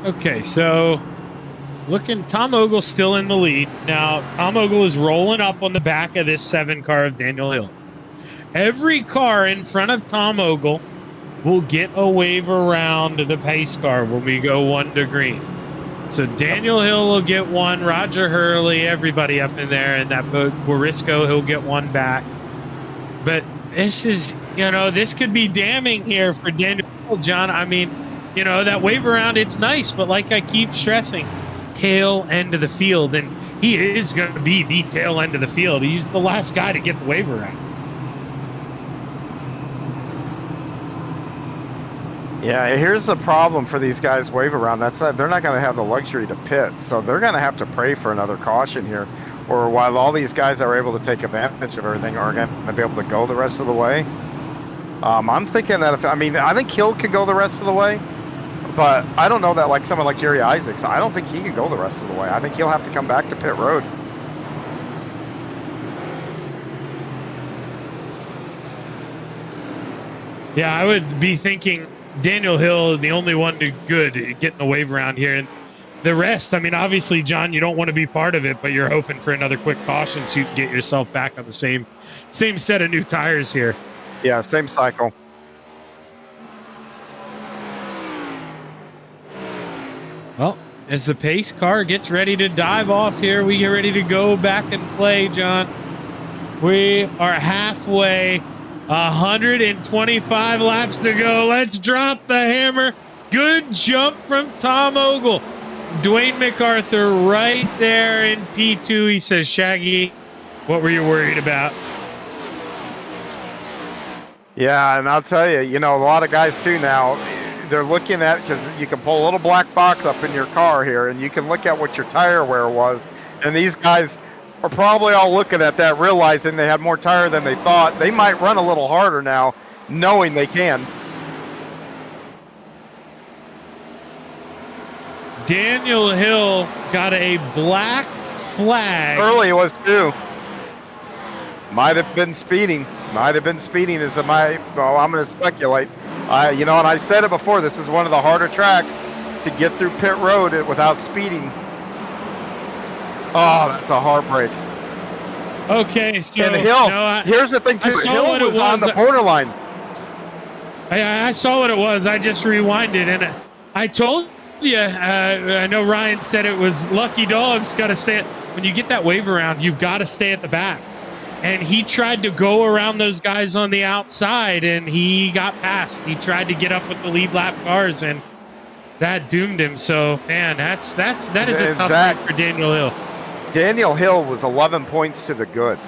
Speaker 1: Okay, so looking, Tom Ogle still in the lead. Now, Tom Ogle is rolling up on the back of this 7 car of Daniel Hill. Every car in front of Tom Ogle will get a wave around the pace car when we go 1 to green. So Daniel Hill will get one, Roger Hurley, everybody up in there, and that Guarisco, he'll get one back. But this is, this could be damning here for Daniel Hill, John. I mean, that wave around, it's nice, but like I keep stressing, tail end of the field, and he is going to be the tail end of the field. He's the last guy to get the wave around.
Speaker 2: Yeah, here's the problem for these guys wave around. They're not going to have the luxury to pit, so they're going to have to pray for another caution here. Or while all these guys that are able to take advantage of everything are going to be able to go the rest of the way. I'm thinking that I think Hill could go the rest of the way, But I don't know that like someone like Jerry Isaacs, I don't think he can go the rest of the way. I think he'll have to come back to pit road.
Speaker 1: Yeah, I would be thinking Daniel Hill, the only one good getting the wave around here. And the rest, I mean, obviously, John, you don't want to be part of it, but you're hoping for another quick caution so you can get yourself back on the same set of new tires here.
Speaker 2: Yeah, same cycle.
Speaker 1: Well, as the pace car gets ready to dive off here, we get ready to go back and play, John. We are halfway, 125 laps to go. Let's drop the hammer. Good jump from Tom Ogle. Dwayne MacArthur right there in P2. He says, Shaggy, what were you worried about?
Speaker 2: Yeah, and I'll tell you, a lot of guys too now, they're looking at, because you can pull a little black box up in your car here, and you can look at what your tire wear was. And these guys are probably all looking at that, realizing they had more tire than they thought. They might run a little harder now, knowing they can.
Speaker 1: Daniel Hill got a black flag.
Speaker 2: Early it was too. Might have been speeding. I'm going to speculate. And I said it before, this is one of the harder tracks to get through pit road without speeding. Oh, that's a heartbreak.
Speaker 1: Okay, so
Speaker 2: and Hill, here's the thing too. Hill was on the borderline.
Speaker 1: I saw what it was. I just rewinded, and I told you. I know Ryan said it was lucky dogs got to stay. When you get that wave around, you've got to stay at the back. And he tried to go around those guys on the outside, and he got past. He tried to get up with the lead lap cars, and that doomed him. So, man, that is a tough night for Daniel Hill.
Speaker 2: Daniel Hill was 11 points to the good.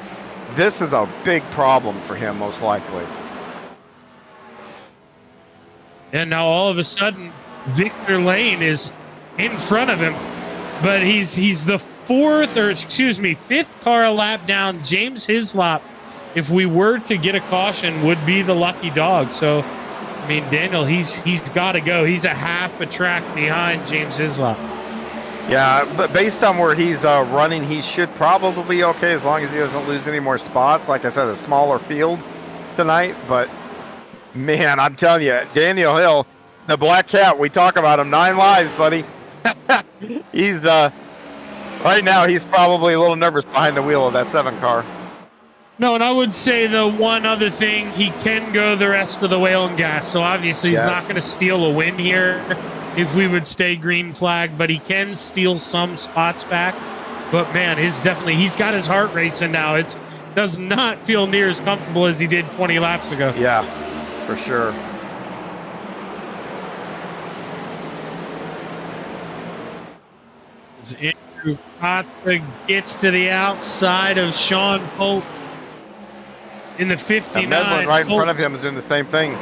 Speaker 2: This is a big problem for him, most likely.
Speaker 1: And now all of a sudden, Victor Lane is in front of him, but he's the fifth car a lap down. James Hislop, if we were to get a caution, would be the lucky dog. So, I mean, Daniel, he's got to go. He's a half a track behind James Hislop.
Speaker 2: Yeah, but based on where he's running, he should probably be okay as long as he doesn't lose any more spots. Like I said, a smaller field tonight. But, man, I'm telling you, Daniel Hill, the Black Cat, we talk about him 9 lives, buddy. He's right now, he's probably a little nervous behind the wheel of that 7 car.
Speaker 1: No, and I would say the one other thing, he can go the rest of the way on gas. So obviously he's not going to steal a win here if we would stay green flag, but he can steal some spots back. But man, he's got his heart racing now. It does not feel near as comfortable as he did 20 laps ago.
Speaker 2: Yeah, for sure.
Speaker 1: Andrew Cotta gets to the outside of Sean Polk in the 59.
Speaker 2: Medlin right in front of him is doing the same thing.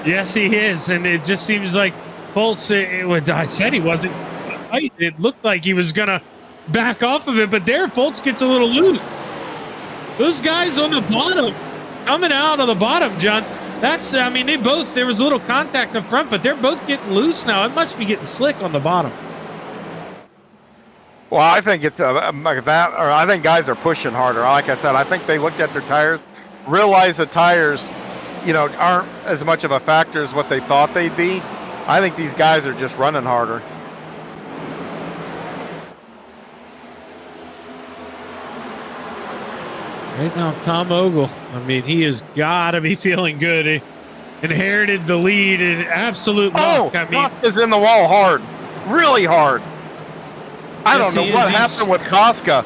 Speaker 1: Yes, he is, and it just seems like Polk's. I said he wasn't. It looked like he was gonna back off of it, but there, Foltz gets a little loose. Those guys on the bottom, coming out of the bottom, John. There was a little contact up front, but they're both getting loose now. It must be getting slick on the bottom.
Speaker 2: Well, I think it's like that, or I think guys are pushing harder. Like I said, I think they looked at their tires, realized the tires, aren't as much of a factor as what they thought they'd be. I think these guys are just running harder.
Speaker 1: Right now, Tom Ogle, he has got to be feeling good. He inherited the lead in absolute luck.
Speaker 2: Luck is in the wall hard, really hard. I don't know what happened with Koska.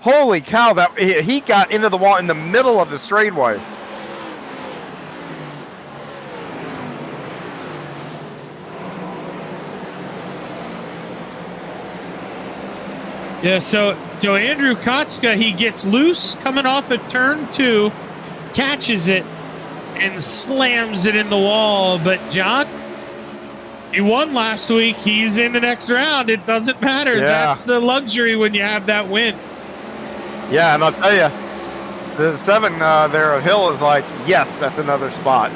Speaker 2: Holy cow, that he got into the wall in the middle of the straightaway.
Speaker 1: Yeah, so Andrew Kotska, he gets loose coming off of turn 2, catches it, and slams it in the wall. But, John, he won last week. He's in the next round. It doesn't matter.
Speaker 2: Yeah.
Speaker 1: That's the luxury when you have that win.
Speaker 2: Yeah, and I'll tell you, the 7 there of Hill is like, yes, that's another spot.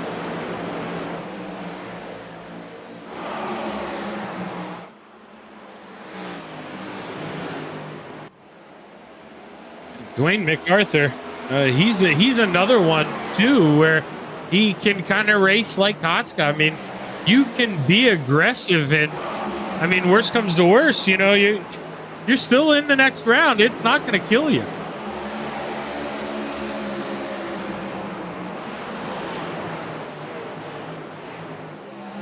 Speaker 1: Dwayne MacArthur, he's another one too, where he can kind of race like Kotska. I mean, you can be aggressive, and I mean, worst comes to worst, you know, you're still in the next round. It's not going to kill you.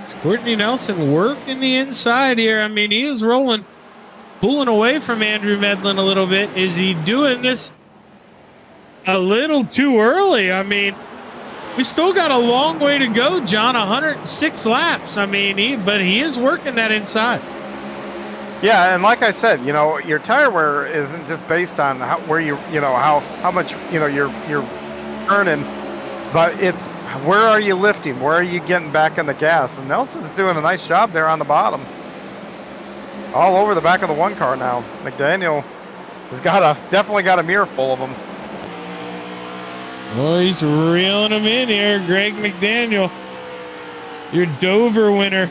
Speaker 1: It's Courtney Nelson working the inside here. I mean, he is rolling, pulling away from Andrew Medlin a little bit. Is he doing this a little too early? I mean, we still got a long way to go, John. 106 laps. I mean, but he is working that inside.
Speaker 2: Yeah, and like I said, you know, your tire wear isn't just based on how much you're earning, but it's where are you lifting, where are you getting back in the gas. And Nelson's doing a nice job there on the bottom, all over the back of the one car now. McDaniel has definitely got a mirror full of them.
Speaker 1: Well, he's reeling them in here. Greg McDaniel, your Dover winner.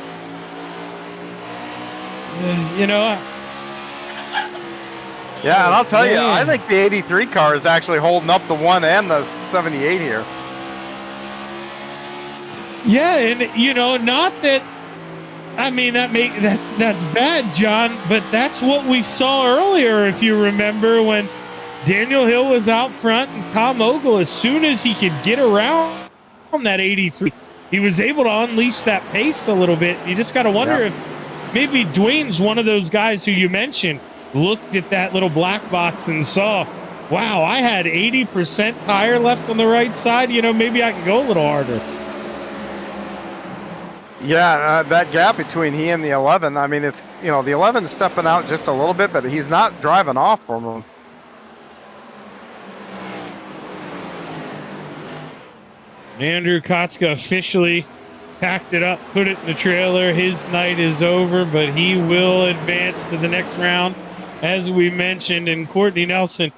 Speaker 1: You know.
Speaker 2: Yeah, and I'll tell you, I think the 83 car is actually holding up the 1 and the 78 here.
Speaker 1: Yeah, and you know, not that. I mean, that's bad, John, but that's what we saw earlier. If you remember, when Daniel Hill was out front and Tom Ogle, as soon as he could get around that 83, he was able to unleash that pace a little bit. You just got to wonder if maybe Dwayne's one of those guys who you mentioned, looked at that little black box and saw, wow, I had 80% tire left on the right side. You know, maybe I can go a little harder.
Speaker 2: Yeah, that gap between he and the 11, I mean, it's, you know, the 11's stepping out just a little bit, but he's not driving off from him.
Speaker 1: Andrew Kotska officially packed it up, put it in the trailer. His night is over, but he will advance to the next round, as we mentioned. And Courtney Nelson,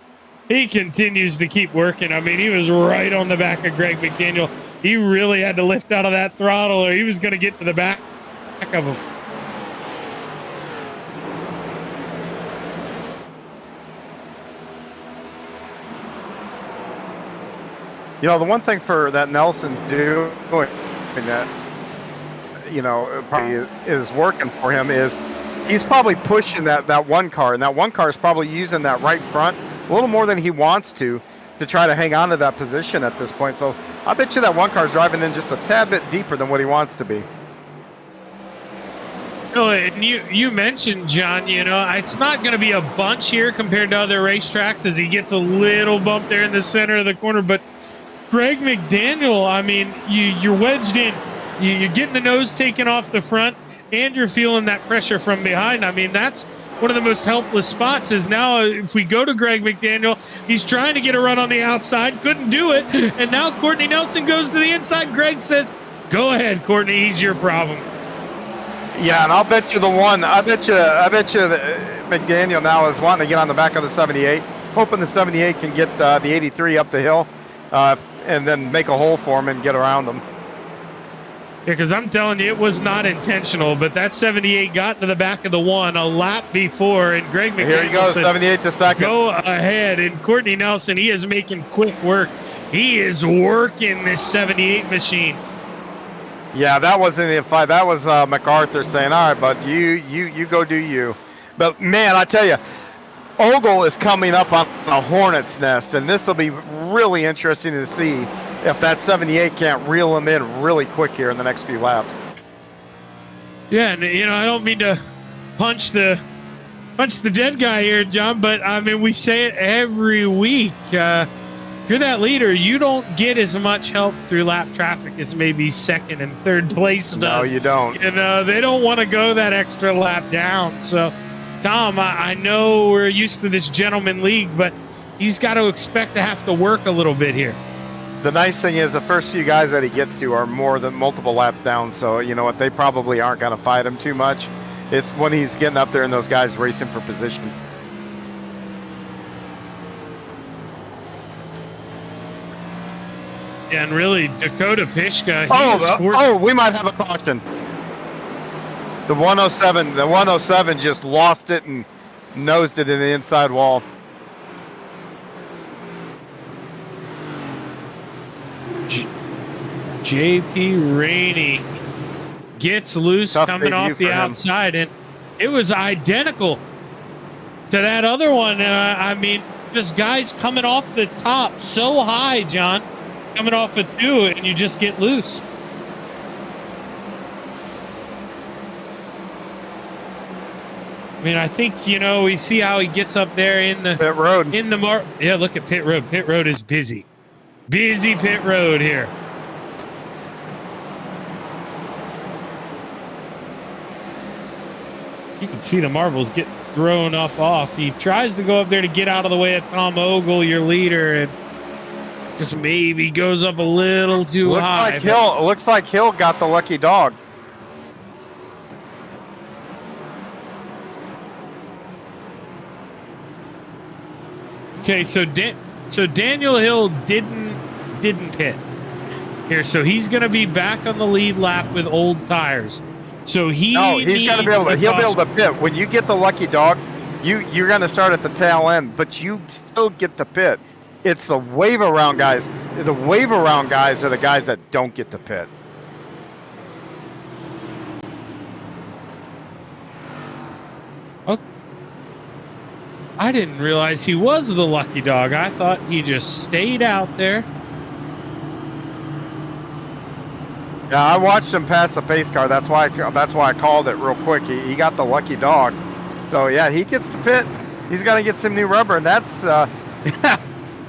Speaker 1: he continues to keep working. I mean, he was right on the back of Greg McDaniel. He really had to lift out of that throttle, or he was going to get to the back of him.
Speaker 2: You know, the one thing for that Nelson's doing, and that, you know, probably is working for him, is he's probably pushing that one car, and that one car is probably using that right front a little more than he wants to try to hang on to that position at this point. So I bet you that one car is driving in just a tad bit deeper than what he wants to be.
Speaker 1: No, and you mentioned, John, you know, it's not going to be a bunch here compared to other racetracks, as he gets a little bump there in the center of the corner. But Greg McDaniel, I mean, you're wedged in. You're getting the nose taken off the front, and you're feeling that pressure from behind. I mean, that's one of the most helpless spots. Is now, if we go to Greg McDaniel, he's trying to get a run on the outside, couldn't do it, and now Courtney Nelson goes to the inside. Greg says, go ahead, Courtney, he's your problem.
Speaker 2: Yeah, and I'll bet you I bet you that McDaniel now is wanting to get on the back of the 78, hoping the 78 can get the 83 up the hill, and then make a hole for him and get around him.
Speaker 1: Yeah, because I'm telling you, it was not intentional, but that 78 got to the back of the one a lap before, and Greg McDaniel,
Speaker 2: here he goes, 78 to second.
Speaker 1: Go ahead, and Courtney Nelson, he is making quick work. He is working this 78 machine.
Speaker 2: Yeah, that wasn't a fight. That was MacArthur saying, all right, bud, you go do you. But, man, I tell you, Ogle is coming up on a hornet's nest, and this will be really interesting to see if that 78 can't reel him in really quick here in the next few laps.
Speaker 1: Yeah, and you know, I don't mean to punch the dead guy here, John, but I mean, we say it every week. If you're that leader, you don't get as much help through lap traffic as maybe second and third place does.
Speaker 2: No, you don't.
Speaker 1: And they don't want to go that extra lap down. So, Tom, I know we're used to this gentleman league, but he's got to expect to have to work a little bit here.
Speaker 2: The nice thing is the first few guys that he gets to are more than multiple laps down, so you know what, they probably aren't going to fight him too much. It's when he's getting up there and those guys racing for position.
Speaker 1: Yeah, and really, Dakota Pishka.
Speaker 2: We might have a caution. The 107 just lost it and nosed it in the inside wall.
Speaker 1: JP Rainey gets loose
Speaker 2: Tough
Speaker 1: coming
Speaker 2: debut
Speaker 1: off the
Speaker 2: for him.
Speaker 1: outside, and it was identical to that other one. I mean, just guys coming off the top so high, John, coming off a 2, and you just get loose. I mean, I think, you know, we see how he gets up there in the
Speaker 2: Pit road.
Speaker 1: Yeah, look at pit road. Pit road is busy. Busy pit road here. You can see the marbles get thrown up off. He tries to go up there to get out of the way of Tom Ogle, your leader, and just maybe goes up a little too high.
Speaker 2: Looks like Hill got the lucky dog.
Speaker 1: Okay, so Daniel Hill didn't pit here, so he's going to be back on the lead lap with old tires. So he's going to be able to.
Speaker 2: He'll be able to pit when you get the lucky dog. You're going to start at the tail end, but you still get to pit. It's the wave around guys. The wave around guys are the guys that don't get to pit.
Speaker 1: I didn't realize he was the lucky dog. I thought he just stayed out there.
Speaker 2: Yeah, I watched him pass the pace car. That's why I called it real quick. He got the lucky dog. So yeah, he gets to pit. He's got to get some new rubber, and that's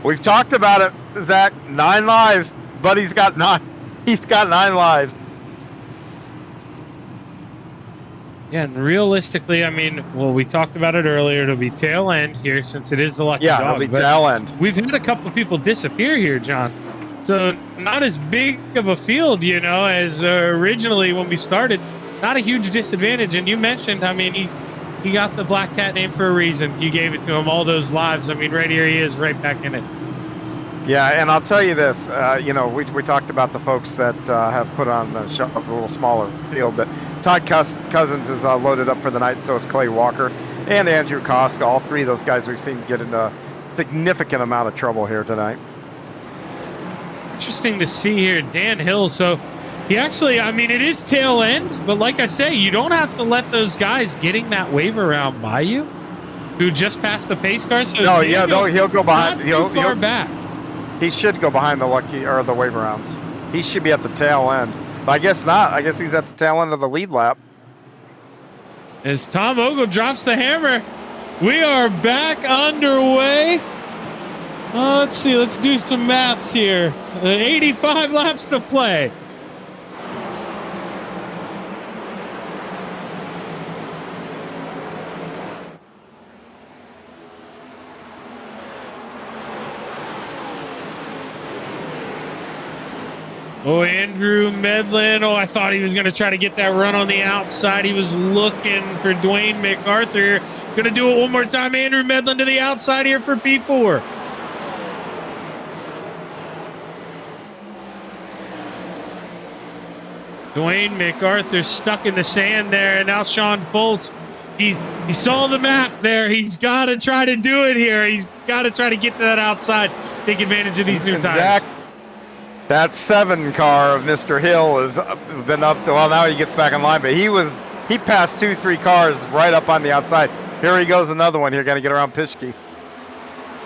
Speaker 2: we've talked about it, Zach. 9 lives, but he's got 9 lives.
Speaker 1: Yeah, and realistically, I mean, well, we talked about it earlier. It'll be tail end here since it is the lucky dog.
Speaker 2: Yeah, it'll be tail end.
Speaker 1: We've had a couple of people disappear here, John. So not as big of a field, you know, as originally when we started. Not a huge disadvantage. And you mentioned, I mean, he got the Black Cat name for a reason. You gave it to him, all those lives. I mean, right here he is, right back in it.
Speaker 2: Yeah, and I'll tell you this, you know, we talked about the folks that have put on the show of a little smaller field, but Todd Cousins is loaded up for the night, so is Clay Walker and Andrew Koska. All 3 of those guys we've seen get into a significant amount of trouble here tonight.
Speaker 1: Interesting to see here, Dan Hill. So he actually, I mean, it is tail end, but like I say, you don't have to let those guys getting that wave around by you who just passed the pace car. So
Speaker 2: no, yeah, no, he'll go behind.
Speaker 1: He'll far back.
Speaker 2: He should go behind the lucky or the wave arounds. He should be at the tail end, but I guess not. I guess he's at the tail end of the lead lap.
Speaker 1: As Tom Ogle drops the hammer, we are back underway. Let's see. Let's do some maths here. 85 laps to play. Oh, Andrew Medlin. Oh, I thought he was going to try to get that run on the outside. He was looking for Dwayne MacArthur. Going to do it one more time. Andrew Medlin to the outside here for P4. Dwayne MacArthur stuck in the sand there, and now Sean Foltz. He saw the map there. He's got to try to do it here. He's got to try to get to that outside, take advantage of these new tires.
Speaker 2: That 7 car of Mr. Hill has been up. Well, now he gets back in line, but he passed 2-3 cars right up on the outside. Here he goes, another one here, got to get around Pischke.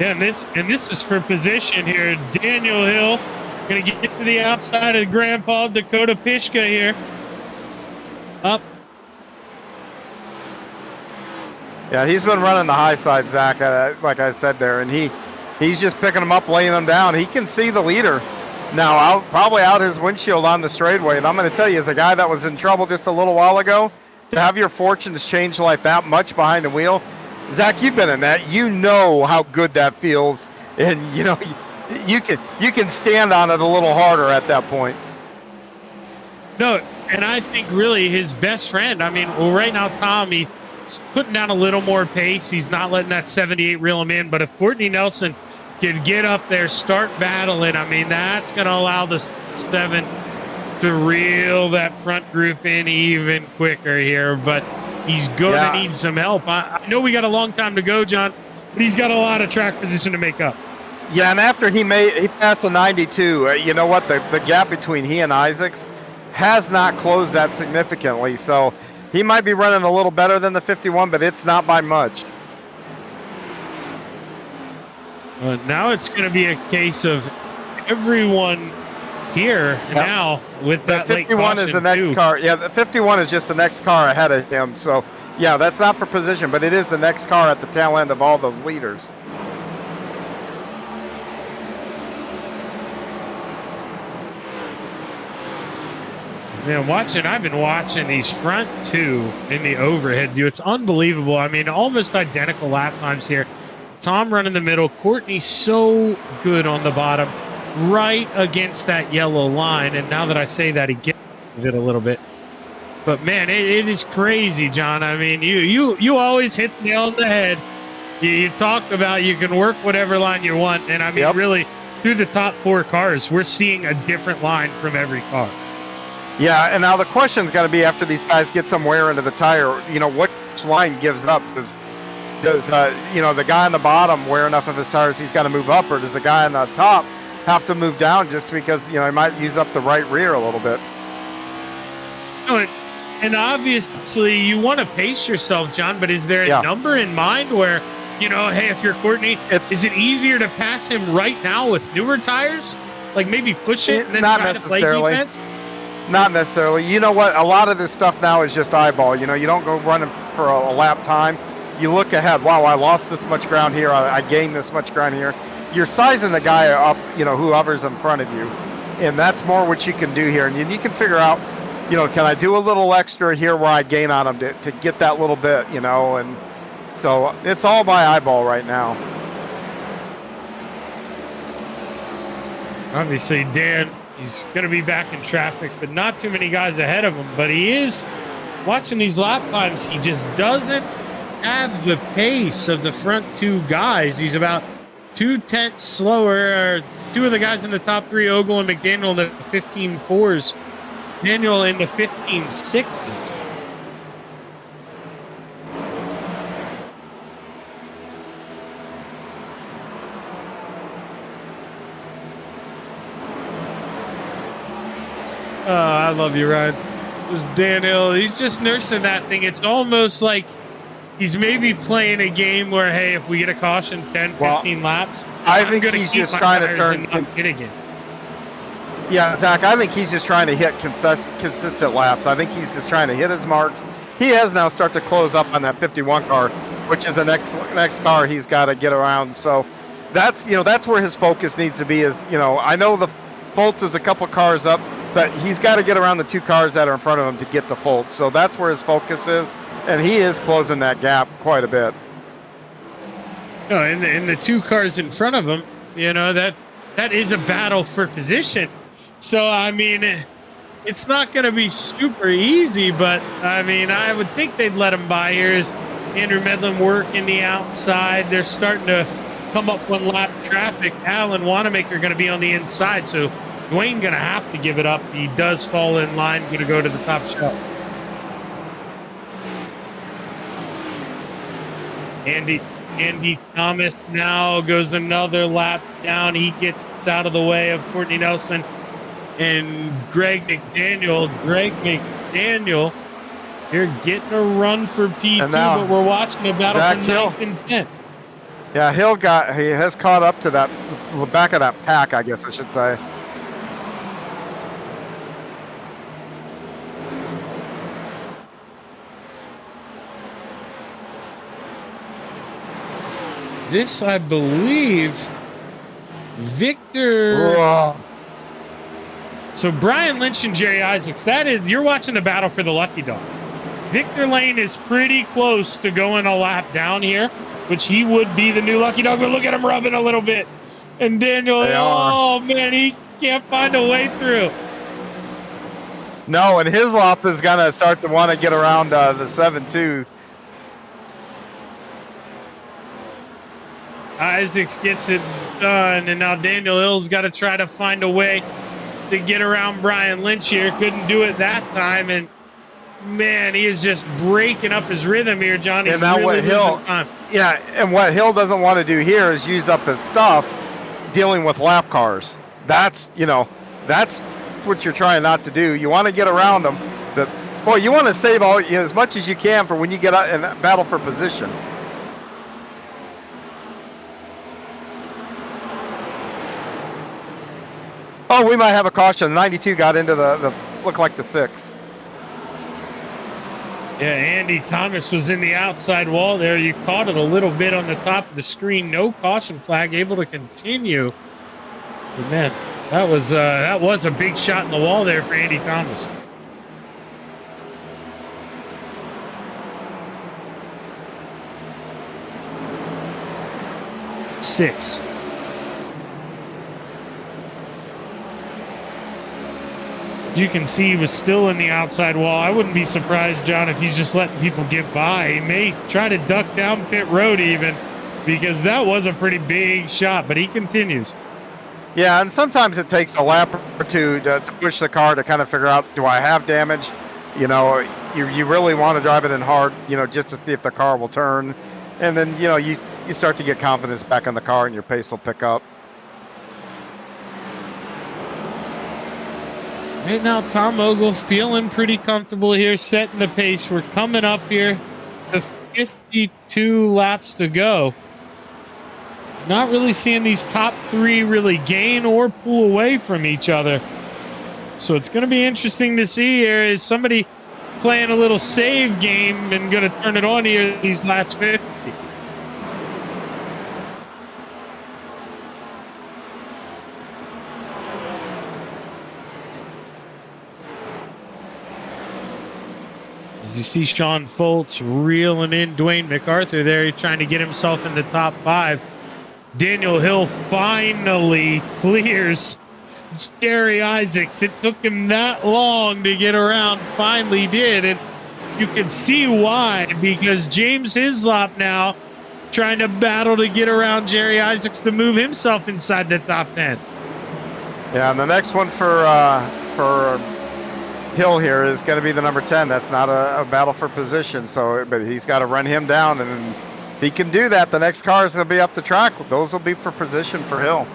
Speaker 1: Yeah, and this is for position here. Daniel Hill going to get to the outside of Grandpa Dakota Pischke here. Up.
Speaker 2: Yeah, he's been running the high side, Zach, like I said there, and he's just picking them up, laying them down. He can see the leader now, probably out his windshield on the straightaway. And I'm going to tell you, as a guy that was in trouble just a little while ago, to have your fortunes change like that much behind the wheel, Zach, you've been in that. You know how good that feels, and you know you can stand on it a little harder at that point.
Speaker 1: No, and I think really his best friend. I mean, well, right now Tom, he's putting down a little more pace. He's not letting that 78 reel him in. But if Courtney Nelson can get up there, start battling, I mean, that's going to allow the 7 to reel that front group in even quicker here. But he's going to need some help. I know we got a long time to go, John, but he's got a lot of track position to make up.
Speaker 2: Yeah, and after he passed the 92, you know what? The gap between he and Isaacs has not closed that significantly. So he might be running a little better than the 51, but it's not by much.
Speaker 1: Now it's going to be a case of everyone here now with that
Speaker 2: the 51 is the next car. Yeah, the 51 is just the next car ahead of him. So yeah, that's not for position, but it is the next car at the tail end of all those leaders.
Speaker 1: Man, I've been watching these front two in the overhead view. It's unbelievable. I mean, almost identical lap times here. Tom running the middle. Courtney so good on the bottom, right against that yellow line. And now that I say that, he gets it a little bit. But man, it is crazy, John. I mean, you always hit the nail on the head. You talked about you can work whatever line you want. And I mean, really, through the top four cars, we're seeing a different line from every car.
Speaker 2: Yeah, and now the question's got to be after these guys get some wear into the tire, you know, what line gives up? Does you know, the guy on the bottom wear enough of his tires he's got to move up, or does the guy on the top have to move down just because, you know, he might use up the right rear a little bit?
Speaker 1: And obviously you want to pace yourself, John, but is there a number in mind where, you know, hey, if you're Courtney, is it easier to pass him right now with newer tires? Like maybe push it and then try to play defense?
Speaker 2: Not necessarily. You know what? A lot of this stuff now is just eyeball. You know, you don't go running for a lap time. You look ahead. Wow, I lost this much ground here. I gained this much ground here. You're sizing the guy up, you know, whoever's in front of you. And that's more what you can do here. And you can figure out, you know, can I do a little extra here where I gain on him to get that little bit, you know? And so it's all by eyeball right now.
Speaker 1: Obviously, Dan, he's going to be back in traffic, but not too many guys ahead of him. But he is watching these lap times. He just doesn't have the pace of the front two guys. He's about 2/10 slower. Two of the guys in the top three, Ogle and McDaniel, in the 15.4s. Daniel in the 15.6s. Oh, I love you, Ryan. This Dan Hill, he's just nursing that thing. It's almost like he's maybe playing a game where, hey, if we get a caution 10, 15 laps,
Speaker 2: I think he's just trying to turn
Speaker 1: again.
Speaker 2: Yeah, Zach, I think he's just trying to hit consistent laps. I think he's just trying to hit his marks. He has now started to close up on that 51 car, which is the next car he's got to get around. So that's, you know, that's where his focus needs to be is, you know, I know the Fultz is a couple cars up, but he's got to get around the two cars that are in front of him to get to Fultz. So that's where his focus is, and he is closing that gap quite a bit.
Speaker 1: No, and the two cars in front of him, you know, that is a battle for position. So, I mean, it's not going to be super easy, but, I mean, I would think they'd let him by here. Is Andrew Medlin working the outside? They're starting to come up one lap traffic. Al and Wanamaker are going to be on the inside, so Dwayne going to have to give it up. He does fall in line, going to go to the top shelf. Andy Thomas now goes another lap down. He gets out of the way of Courtney Nelson and Greg McDaniel. You're getting a run for P2, but we're watching a battle for 9th and 10th.
Speaker 2: Yeah, he has caught up to that back of that pack, I guess I should say.
Speaker 1: This, I believe, Victor.
Speaker 2: Whoa.
Speaker 1: So Brian Lynch and Jerry Isaacs, you're watching the battle for the lucky dog. Victor Lane is pretty close to going a lap down here, which he would be the new lucky dog. But look at him rubbing a little bit. And Daniel, man, he can't find a way through.
Speaker 2: No, and his lap is going to start to want to get around the 7-2.
Speaker 1: Isaacs gets it done, and now Daniel Hill's got to try to find a way to get around Brian Lynch here. Couldn't do it that time, and man, he is just breaking up his rhythm here, John. He's
Speaker 2: and now
Speaker 1: really
Speaker 2: what Hill,
Speaker 1: time.
Speaker 2: Yeah, and what Hill doesn't want to do here is use up his stuff dealing with lap cars. That's, that's what you're trying not to do. You want to get around them. Boy, you want to save as much as you can for when you get out and battle for position. Oh, we might have a caution. 92 got into the look like the 6.
Speaker 1: Yeah, Andy Thomas was in the outside wall there. You caught it a little bit on the top of the screen. No caution flag, able to continue. But man, that was a big shot in the wall there for Andy Thomas. Six. You can see he was still in the outside wall. I wouldn't be surprised, John, if he's just letting people get by. He may try to duck down pit road even, because that was a pretty big shot, but he continues.
Speaker 2: Yeah, and sometimes it takes a lap or two to push the car to kind of figure out, do I have damage? You really want to drive it in hard, just to see if the car will turn. And then, you start to get confidence back in the car and your pace will pick up.
Speaker 1: Right now, Tom Ogle feeling pretty comfortable here, setting the pace. We're coming up here to 52 laps to go. Not really seeing these top three really gain or pull away from each other. So it's going to be interesting to see here. Is somebody playing a little save game and going to turn it on here these last 50? As you see Sean Foltz reeling in Dwayne MacArthur there, he's trying to get himself in the top 5. Daniel Hill finally clears Jerry Isaacs. It took him that long to get around, finally did. And you can see why, because James Hislop now trying to battle to get around Jerry Isaacs to move himself inside the top 10.
Speaker 2: Yeah, and the next one for Hill here is going to be the number 10. That's not a battle for position, but he's got to run him down, and if he can do that, the next cars will be up the track. Those will be for position for Hill.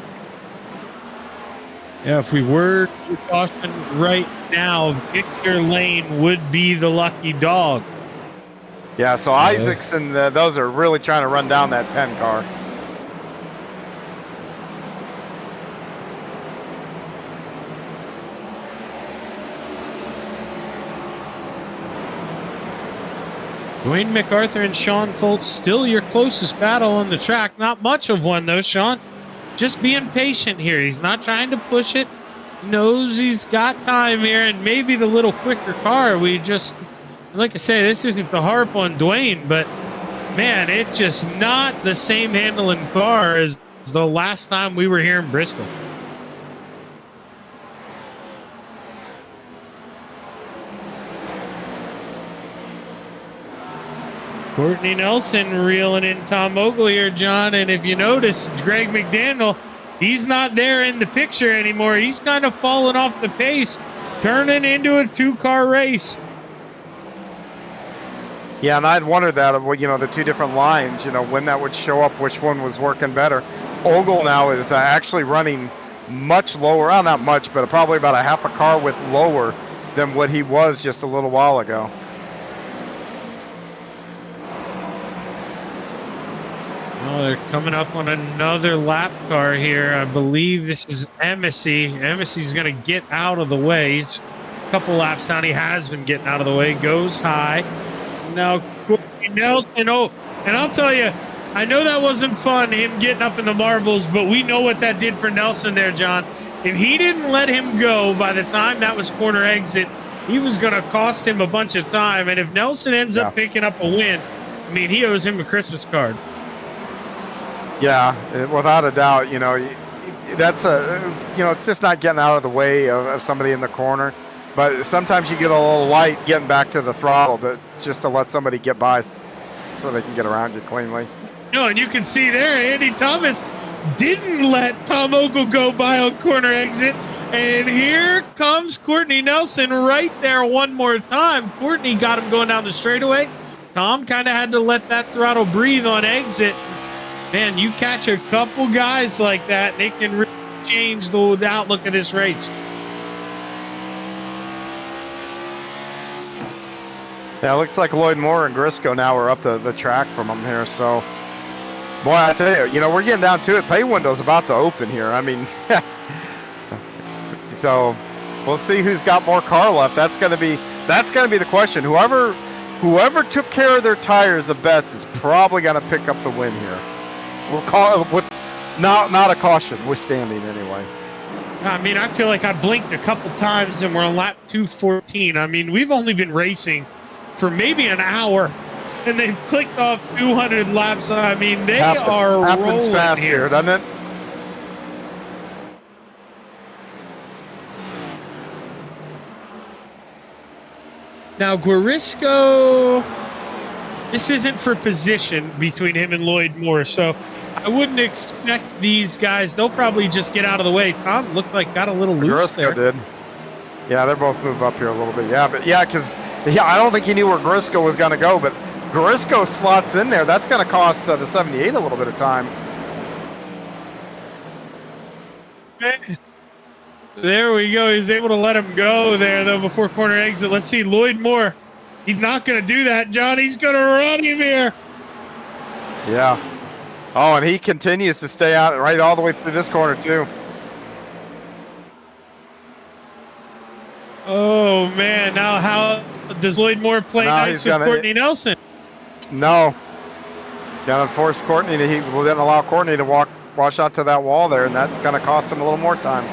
Speaker 1: Yeah, if we were to caution right now, Victor Lane would be the lucky dog.
Speaker 2: Yeah, so Isaacs and those are really trying to run down that 10 car.
Speaker 1: Dwayne MacArthur and Sean Foltz still your closest battle on the track. Not much of one, though, Sean. Just being patient here. He's not trying to push it. Knows he's got time here, and maybe the little quicker car. Like I say, this isn't the harp on Dwayne, but, man, it's just not the same handling car as the last time we were here in Bristol. Courtney Nelson reeling in Tom Ogle here, John. And if you notice, Greg McDaniel, he's not there in the picture anymore. He's kind of fallen off the pace, turning into a 2-car race.
Speaker 2: Yeah, and I'd wondered that, the two different lines, when that would show up, which one was working better. Ogle now is actually running much lower, well, not much, but probably about a half a car width lower than what he was just a little while ago.
Speaker 1: Oh, they're coming up on another lap car here. I believe this is Emissy. Emissy's going to get out of the way. He's a couple laps down. He has been getting out of the way. Goes high. Now, Courtney Nelson. Oh, and I'll tell you, I know that wasn't fun, him getting up in the marbles, but we know what that did for Nelson there, John. If he didn't let him go by the time that was corner exit, he was going to cost him a bunch of time. And if Nelson ends up picking up a win, I mean, he owes him a Christmas card.
Speaker 2: Yeah, without a doubt, that's it's just not getting out of the way of somebody in the corner. But sometimes you get a little light getting back to the throttle just to let somebody get by so they can get around you cleanly.
Speaker 1: No, and you can see there, Andy Thomas didn't let Tom Ogle go by on corner exit. And here comes Courtney Nelson right there one more time. Courtney got him going down the straightaway. Tom kind of had to let that throttle breathe on exit. Man, you catch a couple guys like that, they can really change the outlook of this race.
Speaker 2: Yeah, it looks like Lloyd Moore and Grisco now are up the track from them here. So, boy, I tell you, we're getting down to it. Pay window's about to open here. I mean, so we'll see who's got more car left. That's gonna be the question. Whoever took care of their tires the best is probably gonna pick up the win here. We'll call it with not a caution, withstanding anyway.
Speaker 1: I mean, I feel like I blinked a couple times and we're on lap 214. I mean, we've only been racing for maybe an hour and they've clicked off 200 laps. I mean, they are rolling
Speaker 2: fast here, doesn't it?
Speaker 1: Now, Guarisco, this isn't for position between him and Lloyd Moore, so I wouldn't expect these guys. They'll probably just get out of the way. Tom looked like got a little loose there.
Speaker 2: Did. Yeah, they're both moved up here a little bit. Yeah, but because I don't think he knew where Grisco was going to go, but Grisco slots in there. That's going to cost the 78 a little bit of time.
Speaker 1: There we go. He's able to let him go there, though, before corner exit. Let's see, Lloyd Moore. He's not going to do that, John. He's going to run him here.
Speaker 2: Yeah. Oh, and he continues to stay out right all the way through this corner, too.
Speaker 1: Oh, man. Now how does Lloyd Moore play nice with Courtney Nelson?
Speaker 2: No. Gonna force Courtney to, he didn't allow Courtney to wash out to that wall there, and that's going to cost him a little more time.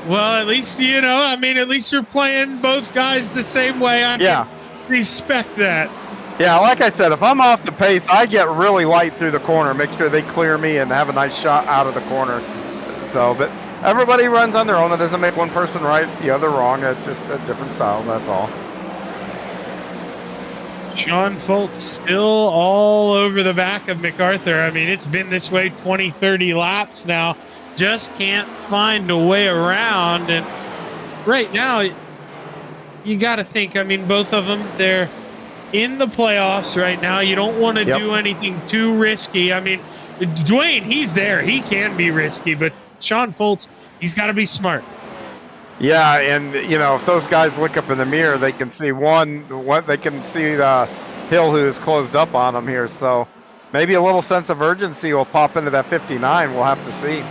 Speaker 1: Well, at least, at least you're playing both guys the same way. I can respect that.
Speaker 2: Yeah, like I said, if I'm off the pace, I get really light through the corner, make sure they clear me and have a nice shot out of the corner. So, but everybody runs on their own. That doesn't make one person right, the other wrong. It's just a different styles, that's all.
Speaker 1: Sean Foltz still all over the back of MacArthur. I mean, it's been this way 20, 30 laps now. Just can't find a way around. And right now, you got to think, I mean, both of them, they're in the playoffs right now. You don't want to do anything too risky. I mean, Dwayne, he's there. He can be risky, but Sean Foltz, he's got to be smart.
Speaker 2: Yeah, and, if those guys look up in the mirror, they can see they can see the hill who is closed up on them here. So maybe a little sense of urgency will pop into that 59. We'll have to see.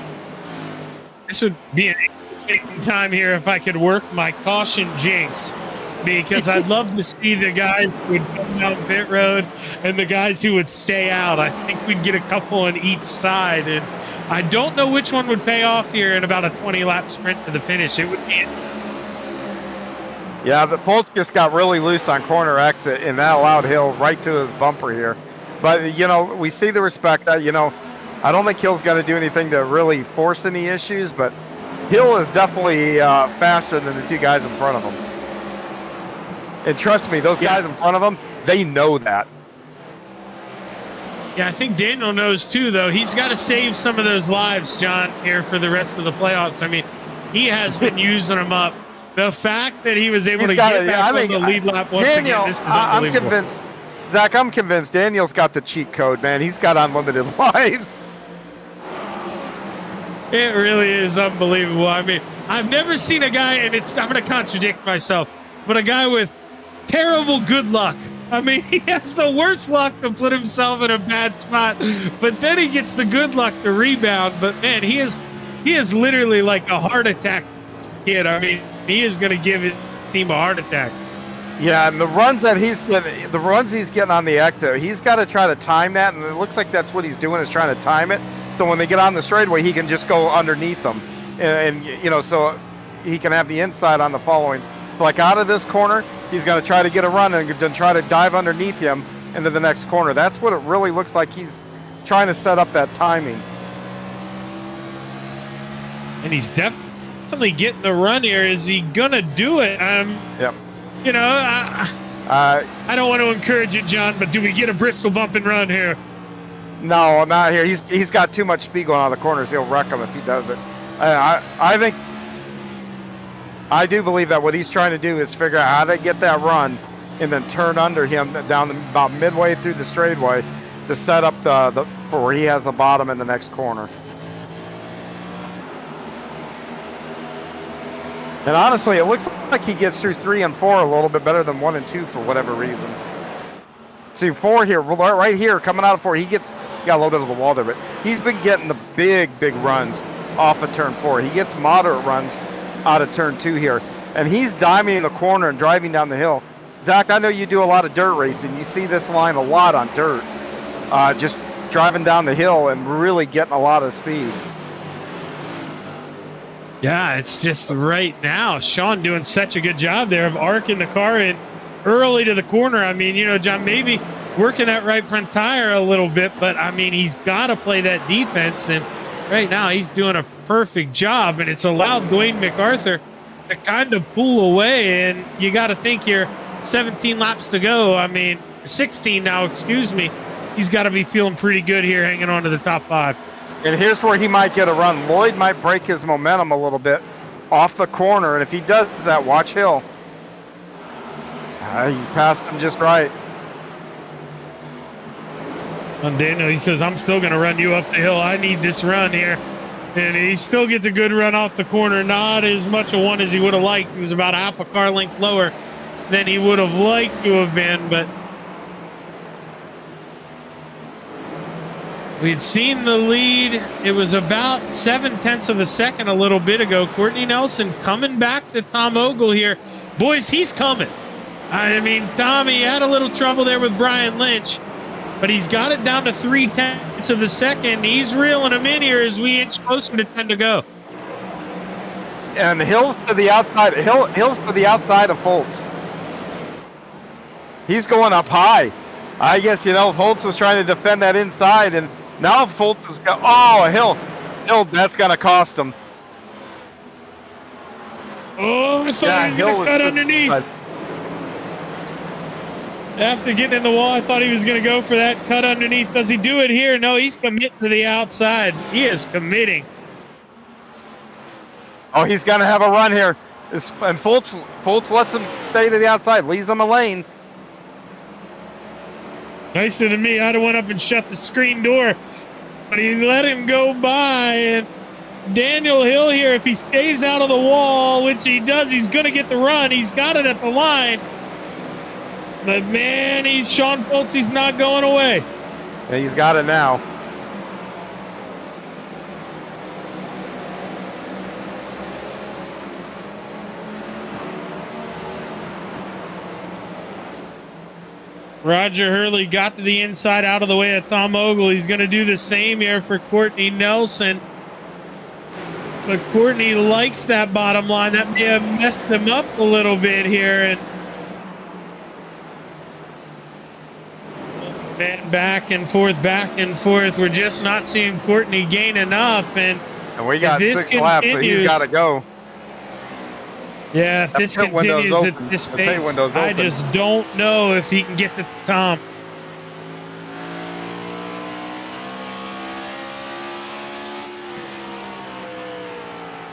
Speaker 1: This would be an interesting time here if I could work my caution jinx, because I'd love to see the guys who would come down pit road and the guys who would stay out. I think we'd get a couple on each side, and I don't know which one would pay off here in about a 20-lap sprint to the finish. It would be.
Speaker 2: Yeah, the Polk just got really loose on corner exit, and that allowed Hill right to his bumper here. But, we see the respect that, I don't think Hill's going to do anything to really force any issues, but Hill is definitely faster than the two guys in front of him. And trust me, those guys in front of him, they know that.
Speaker 1: Yeah, I think Daniel knows too, though. He's got to save some of those lives, John, here for the rest of the playoffs. I mean, he has been using them up. The fact that he was able to get back on the lead lap once again, this is unbelievable.
Speaker 2: I'm convinced, Zach, I'm convinced Daniel's got the cheat code, man. He's got unlimited lives.
Speaker 1: It really is unbelievable. I mean, I've never seen a guy, and I'm going to contradict myself, but a guy with terrible good luck. I mean, he has the worst luck to put himself in a bad spot, but then he gets the good luck to rebound. But man, he is literally like a heart attack kid. I mean, he is going to give his team a heart attack.
Speaker 2: Yeah, and the runs he's getting on the Ecto, he's got to try to time that, and it looks like that's what he's doing, is trying to time it. So when they get on the straightaway, he can just go underneath them, and so he can have the inside on the following. Like out of this corner, he's going to try to get a run and then try to dive underneath him into the next corner. That's what it really looks like. He's trying to set up that timing.
Speaker 1: And he's definitely getting the run here. Is he going to do it?
Speaker 2: Yep.
Speaker 1: I don't want to encourage it, John, but do we get a Bristol bump and run here?
Speaker 2: No, not here. He's got too much speed going on the corners. He'll wreck him if he does it. I do believe that what he's trying to do is figure out how to get that run and then turn under him down about midway through the straightaway to set up for where he has the bottom in the next corner. And honestly, it looks like he gets through 3 and 4 a little bit better than 1 and 2 for whatever reason. See, 4 here, right here, coming out of 4, he got a little bit of the wall there, but he's been getting the big runs off of turn 4. He gets moderate runs out of turn 2 here, and he's diming the corner and driving down the hill. Zach, I know you do a lot of dirt racing. You see this line a lot on dirt, just driving down the hill and really getting a lot of speed.
Speaker 1: Yeah, it's just right now. Sean doing such a good job there of arcing the car in early to the corner. I mean, you know, John, maybe working that right front tire a little bit, but I mean, he's got to play that defense. And right now he's doing a perfect job, and it's allowed Dwayne MacArthur to kind of pull away. And you got to think here, 17 laps to go. I mean, 16 now, excuse me. He's got to be feeling pretty good here, hanging on to the top 5.
Speaker 2: And here's where he might get a run. Lloyd might break his momentum a little bit off the corner, and if he does that, watch Hill. He passed him just right.
Speaker 1: And Daniel, he says, I'm still going to run you up the hill. I need this run here. And he still gets a good run off the corner. Not as much a one as he would have liked. He was about half a car length lower than he would have liked to have been, but we'd seen the lead. It was about 0.7 of a second a little bit ago. Courtney Nelson coming back to Tom Ogle here. Boys, he's coming. I mean, Tommy had a little trouble there with Brian Lynch, but he's got it down to 0.3 of a second. He's reeling him in here as we inch closer to 10 to go.
Speaker 2: And Hill's to the outside. Hill's to the outside of Holtz. He's going up high. I guess, you know, Holtz was trying to defend that inside, and now Holtz is got. Oh, Hill, that's gonna cost him.
Speaker 1: Oh, I thought he was going to cut underneath. After getting in the wall, I thought he was going to go for that cut underneath. Does he do it here? No, he's committing to the outside. He is committing.
Speaker 2: Oh, he's going to have a run here. And Fultz lets him stay to the outside, leaves him a lane.
Speaker 1: Nicer than me. I'd have went up and shut the screen door, but he let him go by. And Daniel Hill here, if he stays out of the wall, which he does, he's going to get the run. He's got it at the line. But man, Sean Fultz, he's not going away.
Speaker 2: Yeah, he's got it now.
Speaker 1: Roger Hurley got to the inside out of the way of Tom Ogle. He's going to do the same here for Courtney Nelson. But Courtney likes that bottom line. That may have messed him up a little bit here. And man, back and forth. We're just not seeing Courtney gain enough. And
Speaker 2: we got 6 laps, so he's got to go.
Speaker 1: Yeah, if this continues at this pace, I just don't know if he can get to Tom.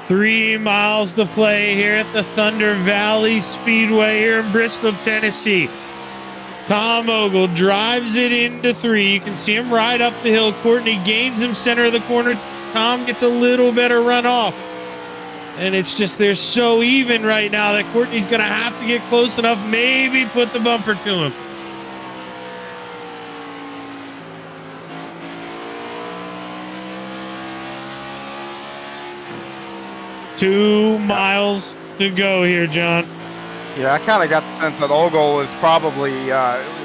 Speaker 1: Three miles to play here at the Thunder Valley Speedway here in Bristol, Tennessee. Tom Ogle drives it into 3. You can see him ride up the hill. Courtney gains him center of the corner. Tom gets a little better run off. And it's just, they're so even right now that Courtney's going to have to get close enough, maybe put the bumper to him. Two miles to go here, John.
Speaker 2: Yeah, I kind of got the sense that Ogle was probably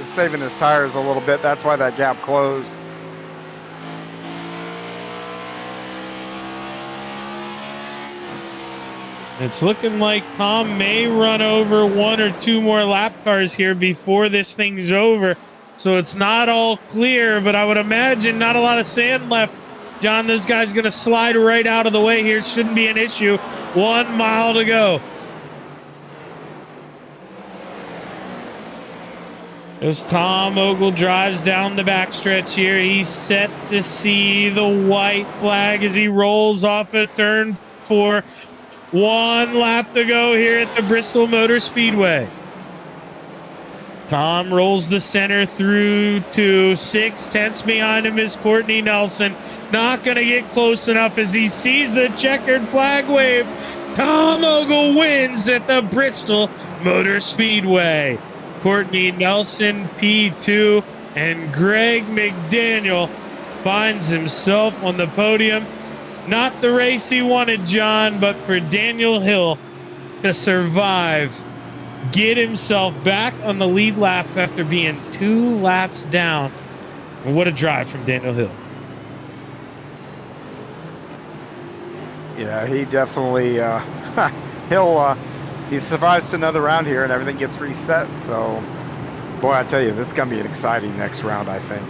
Speaker 2: saving his tires a little bit. That's why that gap closed.
Speaker 1: It's looking like Tom may run over 1 or 2 more lap cars here before this thing's over. So it's not all clear, but I would imagine not a lot of sand left. John, this guy's going to slide right out of the way here. Shouldn't be an issue. 1 mile to go. As Tom Ogle drives down the backstretch here, he's set to see the white flag as he rolls off at turn 4. 1 lap to go here at the Bristol Motor Speedway. Tom rolls the center through to 6/10 behind him is Courtney Nelson. Not going to get close enough as he sees the checkered flag wave. Tom Ogle wins at the Bristol Motor Speedway. Courtney Nelson, P2, and Greg McDaniel finds himself on the podium. Not the race he wanted, John, but for Daniel Hill to survive, get himself back on the lead lap after being 2 laps down. And what a drive from Daniel Hill.
Speaker 2: Yeah, he definitely he survives to another round here and everything gets reset. So, boy, I tell you, this is going to be an exciting next round, I think.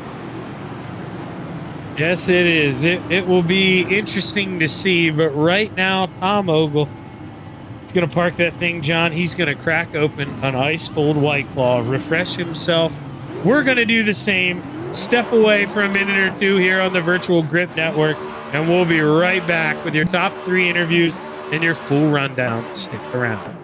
Speaker 1: Yes, it is. It will be interesting to see. But right now, Tom Ogle is going to park that thing, John. He's going to crack open an ice-cold White Claw, refresh himself. We're going to do the same. Step away for a minute or two here on the Virtual Grip Network, and we'll be right back with your top 3 interviews and your full rundown. Stick around.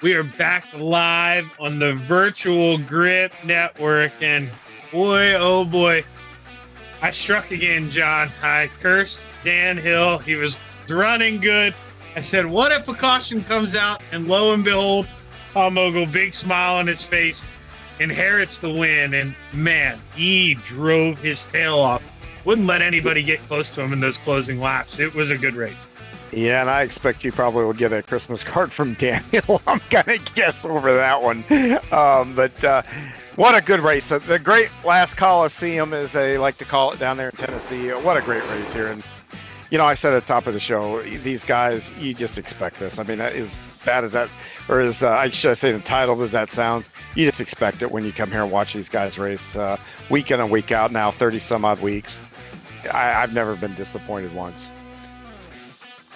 Speaker 1: We are back live on the Virtual Grip Network, and boy, oh boy, I struck again, John. I cursed Dan Hill. He was running good. I said, what if a caution comes out? And lo and behold, Tom Ogle, big smile on his face, inherits the win. And man, he drove his tail off. Wouldn't let anybody get close to him in those closing laps. It was a good race.
Speaker 2: Yeah, and I expect you probably will get a Christmas card from Daniel. I'm going to guess over that one. But what a good race. The great last Coliseum, as they like to call it down there in Tennessee. What a great race here. And, you know, I said at the top of the show, these guys, you just expect this. I mean, as bad as that, or as I should say entitled as that sounds, you just expect it when you come here and watch these guys race week in and week out now, 30 some odd weeks. I've never been disappointed once.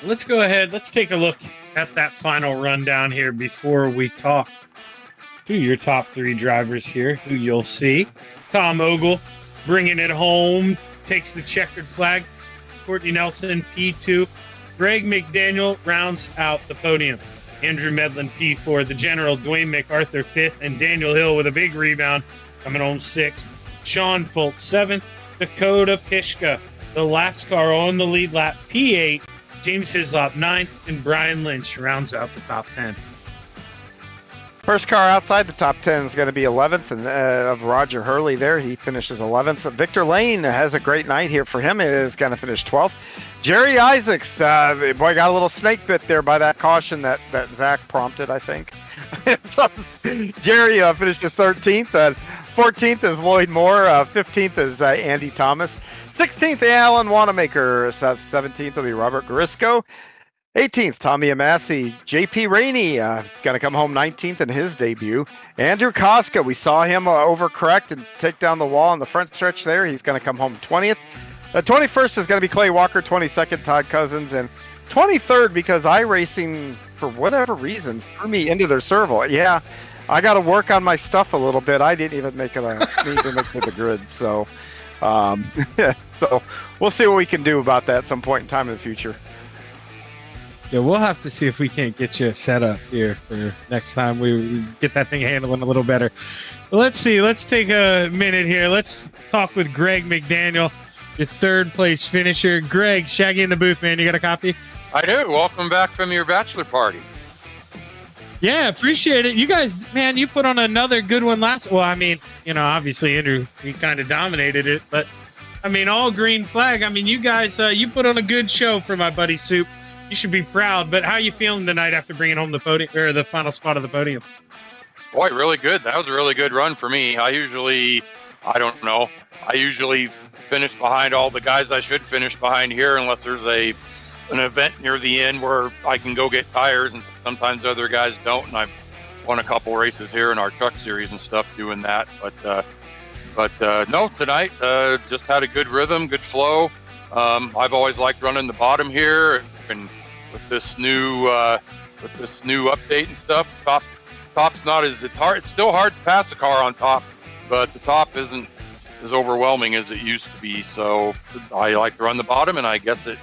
Speaker 1: Let's go ahead. Let's take a look at that final rundown here before we talk to your top 3 drivers here, who you'll see. Tom Ogle bringing it home, takes the checkered flag. Courtney Nelson, P2. Greg McDaniel rounds out the podium. Andrew Medlin, P4. The General, Dwayne MacArthur, 5th. And Daniel Hill with a big rebound, coming home 6th. Sean Fultz, 7th. Dakota Pishka, the last car on the lead lap, P8. James Hislop 9th, and Brian Lynch rounds out the top 10.
Speaker 2: First car outside the top 10 is going to be 11th, and of Roger Hurley there. He finishes 11th. Victor Lane has a great night here for him. He is going to finish 12th. Jerry Isaacs, boy, got a little snake bit there by that caution that Zach prompted, I think. Jerry finishes 13th. 14th is Lloyd Moore. 15th is Andy Thomas. 16th, Alan Wanamaker. 17th will be Robert Garisco. 18th, Tommy Amassi. JP Rainey going to come home 19th in his debut. Andrew Koska, we saw him overcorrect and take down the wall on the front stretch there. He's going to come home 20th. 21st is going to be Clay Walker. 22nd, Todd Cousins. And 23rd, because iRacing, for whatever reason, threw me into their serval. Yeah, I got to work on my stuff a little bit. I didn't even make it need to make it the grid. So, so we'll see what we can do about that at some point in time in the future.
Speaker 1: Yeah, we'll have to see if we can't get you set up here for next time we get that thing handling a little better. Let's see. Let's take a minute here. Let's talk with Greg McDaniel, your third place finisher. Greg, Shaggy in the booth, man. You got a copy?
Speaker 3: I do. Welcome back from your bachelor party.
Speaker 1: Yeah, appreciate it. You guys, man, you put on another good one last. Well, I mean, obviously Andrew, he kind of dominated it, but I mean, all green flag. I mean, you guys, you put on a good show for my buddy Soup. You should be proud. But how you feeling tonight after bringing home the podium or the final spot of the podium?
Speaker 3: Boy, really good. That was a really good run for me. I usually finish behind all the guys I should finish behind here, unless there's an event near the end where I can go get tires, and sometimes other guys don't. And I've won a couple races here in our truck series and stuff doing that. But no, tonight just had a good rhythm, good flow. I've always liked running the bottom here, and with this new update and stuff, top's not as it's hard. It's still hard to pass a car on top, but the top isn't as overwhelming as it used to be. So I like to run the bottom, and I guess it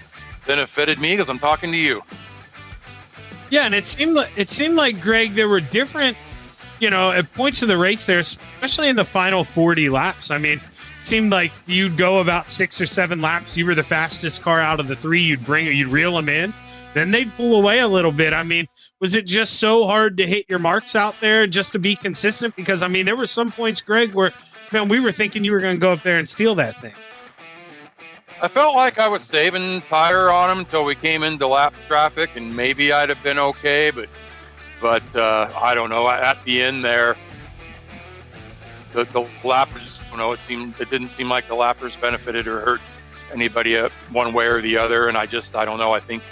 Speaker 3: benefited me because I'm talking to you.
Speaker 1: Yeah, and it seemed like Greg, there were different, at points of the race there, especially in the final 40 laps. I mean, it seemed like you'd go about 6 or 7 laps. You were the fastest car out of the 3. You'd reel them in. Then they'd pull away a little bit. I mean, was it just so hard to hit your marks out there just to be consistent? Because, I mean, there were some points, Greg, where, man, we were thinking you were going to go up there and steal that thing.
Speaker 3: I felt like I was saving tire on them until we came into lap traffic, and maybe I'd have been okay, but I don't know. At the end there, the lappers, it didn't seem like the lappers benefited or hurt anybody one way or the other, and I don't know. I think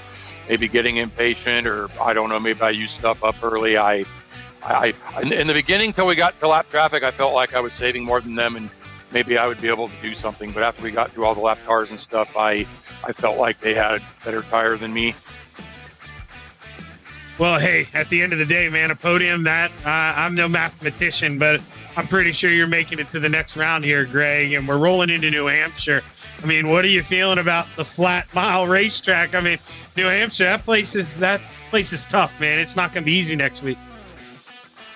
Speaker 3: maybe getting impatient, or I don't know, maybe I used stuff up early. I in the beginning till we got to lap traffic, I felt like I was saving more than them, and maybe I would be able to do something. But after we got through all the lap cars and stuff, I felt like they had better tire than me.
Speaker 1: Well, hey, at the end of the day, man, a podium, that I'm no mathematician, but I'm pretty sure you're making it to the next round here, Greg, and we're rolling into New Hampshire. I mean, what are you feeling about the flat mile racetrack? I mean, New Hampshire, that place is tough, man. It's not going to be easy next week.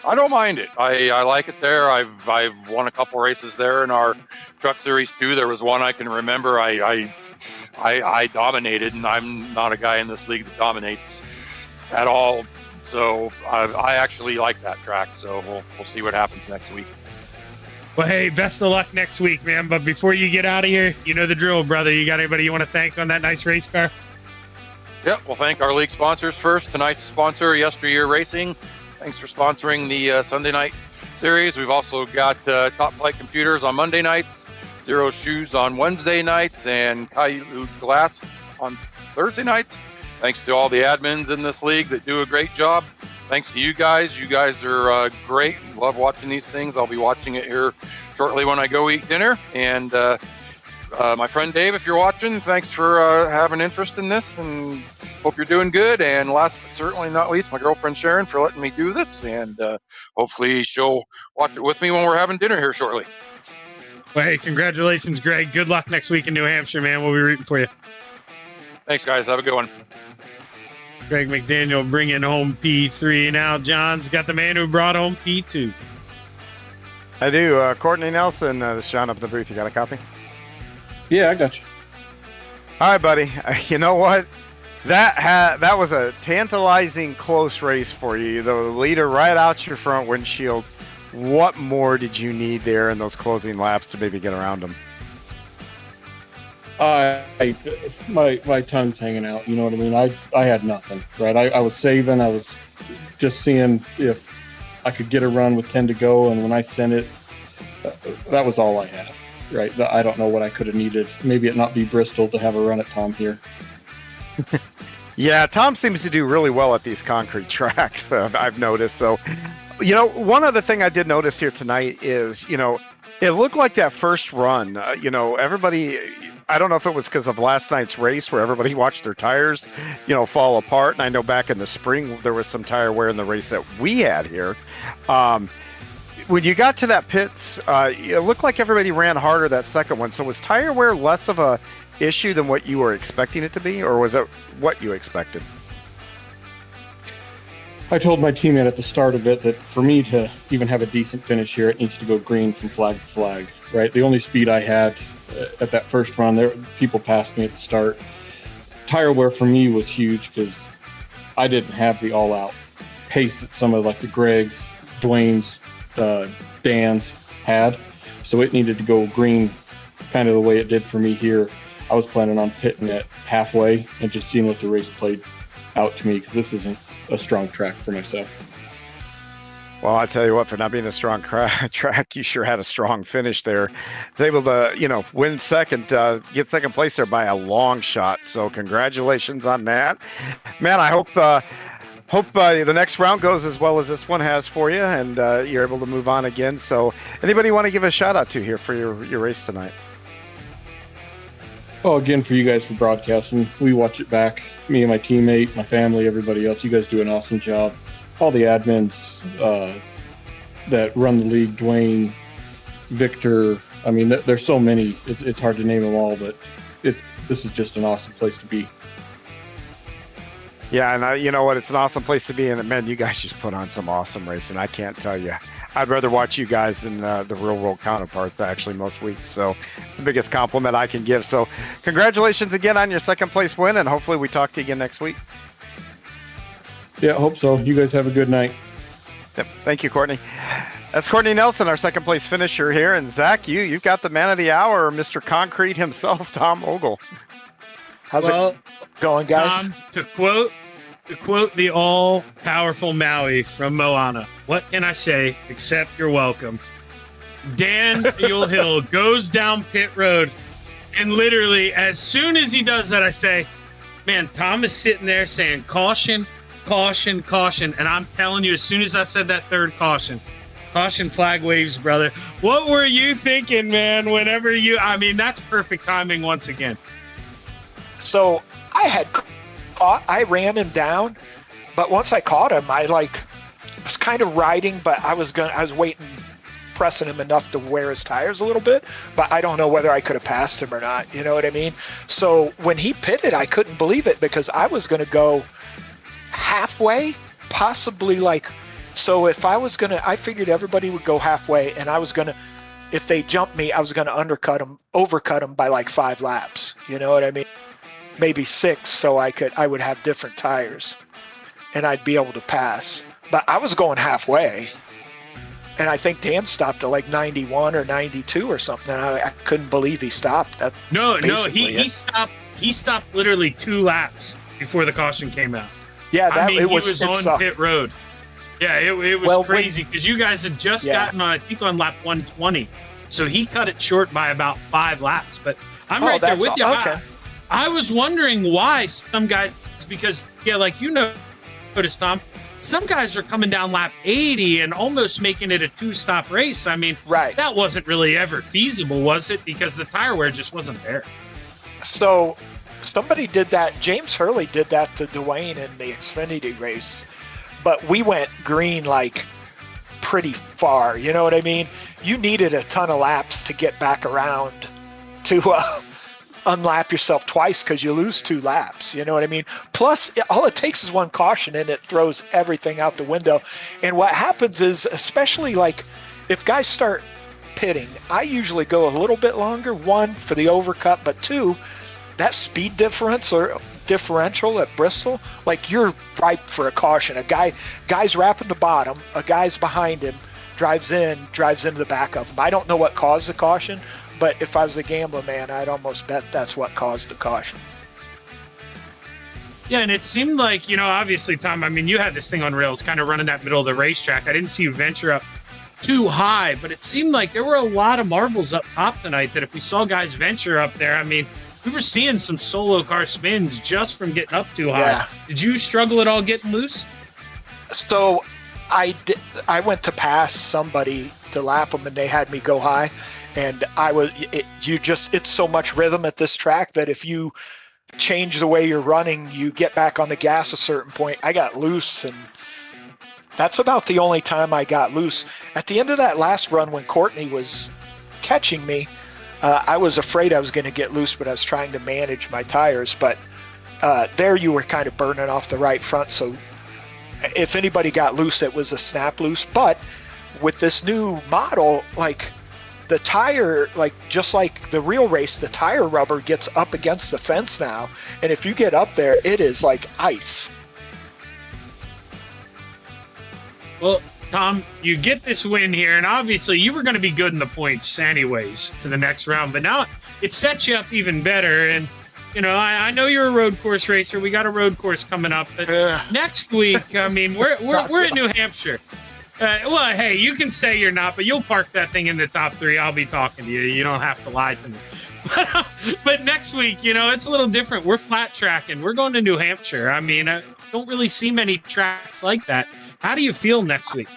Speaker 3: I don't mind it. I like it there. I've won a couple races there in our truck series too. There was one I can remember. I dominated, and I'm not a guy in this league that dominates at all. So I actually like that track. So we'll see what happens next week.
Speaker 1: Well, hey, best of luck next week, man. But before you get out of here, you know the drill, brother. You got anybody you want to thank on that nice race car?
Speaker 3: Yep, we'll thank our league sponsors first. Tonight's sponsor, YesterYear Racing. Thanks for sponsoring the Sunday night series. We've also got Top Flight Computers on Monday nights, Zero Shoes on Wednesday nights, and Caillou Glass on Thursday nights. Thanks to all the admins in this league that do a great job. Thanks to you guys. You guys are great. Love watching these things. I'll be watching it here shortly when I go eat dinner. And my friend Dave, if you're watching, thanks for having interest in this, and hope you're doing good. And last but certainly not least, my girlfriend Sharon for letting me do this. And hopefully she'll watch it with me when we're having dinner here shortly.
Speaker 1: Well, hey, congratulations, Greg. Good luck next week in New Hampshire, man. We'll be rooting for you.
Speaker 3: Thanks, guys. Have a good one.
Speaker 1: Greg McDaniel bringing home P3. Now John's got the man who brought home P2.
Speaker 2: I do. Courtney Nelson, this is John up in the booth. You got a copy?
Speaker 4: Yeah, I got you.
Speaker 2: All right, buddy. You know what? That was a tantalizing close race for you. The leader right out your front windshield. What more did you need there in those closing laps to maybe get around him?
Speaker 4: My tongue's hanging out. You know what I mean? I had nothing, right? I was saving. I was just seeing if I could get a run with 10 to go. And when I sent it, that was all I had, right? I don't know what I could have needed. Maybe it not be Bristol to have a run at Tom here.
Speaker 2: Yeah, Tom seems to do really well at these concrete tracks, I've noticed. So, one other thing I did notice here tonight is, it looked like that first run, everybody, I don't know if it was because of last night's race where everybody watched their tires, fall apart. And I know back in the spring, there was some tire wear in the race that we had here. When you got to that pits, it looked like everybody ran harder that second one. So was tire wear less of a issue than what you were expecting it to be, or was it what you expected?
Speaker 4: I told my teammate at the start of it that for me to even have a decent finish here, it needs to go green from flag to flag, right? The only speed I had at that first run, there people passed me at the start. Tire wear for me was huge because I didn't have the all-out pace that some of like the Gregs, Dwayne's, Dan's had. So it needed to go green kind of the way it did for me here. I was planning on pitting it halfway and just seeing what the race played out to me because this isn't a strong track for myself.
Speaker 2: Well, I tell you what, for not being a strong track, you sure had a strong finish there. Was able to, win second, get second place there by a long shot. So congratulations on that, man. I hope the next round goes as well as this one has for you, and you're able to move on again. So, anybody want to give a shout out to here for your race tonight?
Speaker 4: Well, again, for you guys for broadcasting, we watch it back. Me and my teammate, my family, everybody else. You guys do an awesome job. All the admins that run the league, Dwayne, Victor. I mean, there's so many. It's hard to name them all, but this is just an awesome place to be.
Speaker 2: Yeah, and you know what? It's an awesome place to be. And man, you guys just put on some awesome racing. I can't tell you. I'd rather watch you guys than the real world counterparts actually most weeks. So it's the biggest compliment I can give. So congratulations again on your second place win, and hopefully we talk to you again next week.
Speaker 4: Yeah, I hope so. You guys have a good night.
Speaker 2: Yep. Thank you, Courtney. That's Courtney Nelson, our second place finisher here. And Zach, you've got the man of the hour, Mr. Concrete himself, Tom Ogle.
Speaker 5: How's it going, guys?
Speaker 1: Tom, to quote the all-powerful Maui from Moana, what can I say except you're welcome? Dan Hill goes down pit road, and literally as soon as he does that, I say, man, Tom is sitting there saying caution, caution, caution. And I'm telling you, as soon as I said that third caution flag waves, brother. What were you thinking, man, that's perfect timing once again.
Speaker 5: So I ran him down, but once I caught him, I was kind of riding, but I was waiting, pressing him enough to wear his tires a little bit, but I don't know whether I could have passed him or not. You know what I mean? So when he pitted, I couldn't believe it because I was going to go halfway, possibly so if I figured everybody would go halfway, and if they jumped me, I was going to overcut them by 5 laps. You know what I mean? Maybe 6, so I would have different tires and I'd be able to pass. But I was going halfway, and I think Dan stopped at 91 or 92 or something. And I couldn't believe he stopped.
Speaker 1: He stopped literally 2 laps before the caution came out.
Speaker 5: Yeah,
Speaker 1: he was on pit road. Yeah, it was crazy because you guys had just gotten on, I think, on lap 120. So he cut it short by about 5 laps. But I'm right there with you.
Speaker 5: Okay.
Speaker 1: I was wondering why some guys, because, notice, Tom, some guys are coming down lap 80 and almost making it a 2-stop race. I mean,
Speaker 5: right.
Speaker 1: That wasn't really ever feasible, was it? Because the tire wear just wasn't there.
Speaker 5: So somebody did that. James Hurley did that to Dwayne in the Xfinity race, but we went green pretty far. You know what I mean? You needed a ton of laps to get back around to unlap yourself twice because you lose 2 laps. You know what I mean? Plus, all it takes is one caution and it throws everything out the window. And what happens is, especially if guys start pitting, I usually go a little bit longer. 1, for the overcut, but 2, that speed difference or differential at Bristol, like you're ripe for a caution. Guy's wrapping the bottom, a guy's behind him, drives into the back of him. I don't know what caused the caution, but if I was a gambler, man, I'd almost bet that's what caused the caution.
Speaker 1: Yeah, and it seemed like, obviously, Tom, I mean, you had this thing on rails kind of running that middle of the racetrack. I didn't see you venture up too high, but it seemed like there were a lot of marbles up top tonight that if we saw guys venture up there, I mean, we were seeing some solo car spins just from getting up too high.
Speaker 5: Yeah.
Speaker 1: Did you struggle at all getting loose?
Speaker 5: So I went to pass somebody to lap them, and they had me go high, and it's so much rhythm at this track that if you change the way you're running, you get back on the gas a certain point. I got loose, and that's about the only time I got loose. At the end of that last run when Courtney was catching me, I was afraid I was going to get loose, but I was trying to manage my tires. But there you were kind of burning off the right front, so if anybody got loose, it was a snap loose. But with this new model, like the tire, like just like the real race, the tire rubber gets up against the fence now, and if you get up there, it is like ice.
Speaker 1: Well, Tom, you get this win here, and obviously you were going to be good in the points anyways to the next round, but now it sets you up even better. And I know you're a road course racer. We got a road course coming up, but next week, I mean, we're at New Hampshire. Well, hey, you can say you're not, but you'll park that thing in the top 3. I'll be talking to you. You don't have to lie to me. But next week, it's a little different. We're flat tracking. We're going to New Hampshire. I mean, I don't really see many tracks like that. How do you feel next week?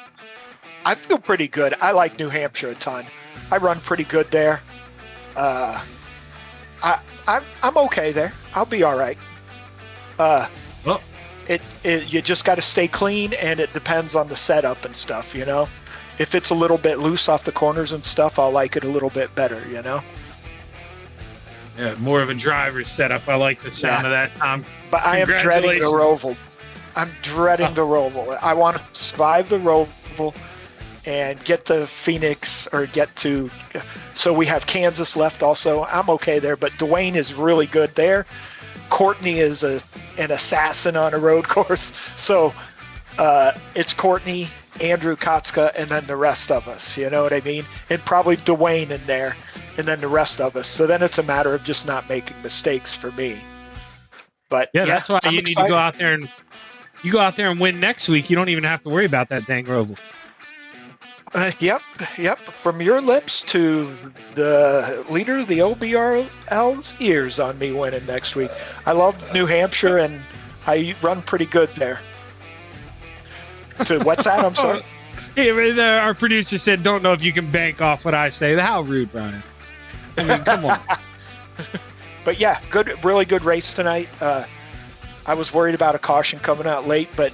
Speaker 5: I feel pretty good. I like New Hampshire a ton. I run pretty good there. I'm okay there. I'll be all right. You just got to stay clean, and it depends on the setup and stuff. If it's a little bit loose off the corners and stuff, I'll like it a little bit better.
Speaker 1: Yeah, more of a driver's setup. I like the sound of that, Tom.
Speaker 5: But I am dreading the Roval. I'm dreading the Roval. I want to survive the Roval and get to Phoenix or so we have Kansas left also. I'm okay there, but Dwayne is really good there. Courtney is an assassin on a road course. So it's Courtney, Andrew Kotska, and then the rest of us, you know what I mean? And probably Dwayne in there, and then the rest of us. So then it's a matter of just not making mistakes for me. But
Speaker 1: yeah, that's why you need to go out there and win next week. You don't even have to worry about that dang Roval.
Speaker 5: Yep. From your lips to the leader of the OBRL's ears on me winning next week. I love New Hampshire, and I run pretty good there. To what's that? I'm sorry.
Speaker 1: Yeah, our producer said, "Don't know if you can bank off what I say." How rude, Brian. I mean, come on.
Speaker 5: But yeah, really good race tonight. I was worried about a caution coming out late, but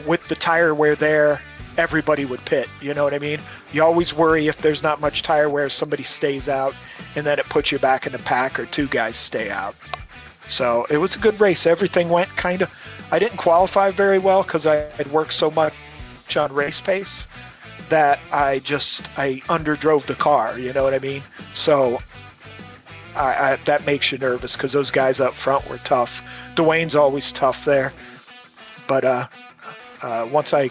Speaker 5: with the tire wear there, everybody would pit. You know what I mean? You always worry if there's not much tire wear, somebody stays out, and then it puts you back in the pack, or 2 guys stay out. So it was a good race. Everything went kind of. I didn't qualify very well because I had worked so much on race pace that I underdrove the car. You know what I mean? So that makes you nervous because those guys up front were tough. Dwayne's always tough there, but once I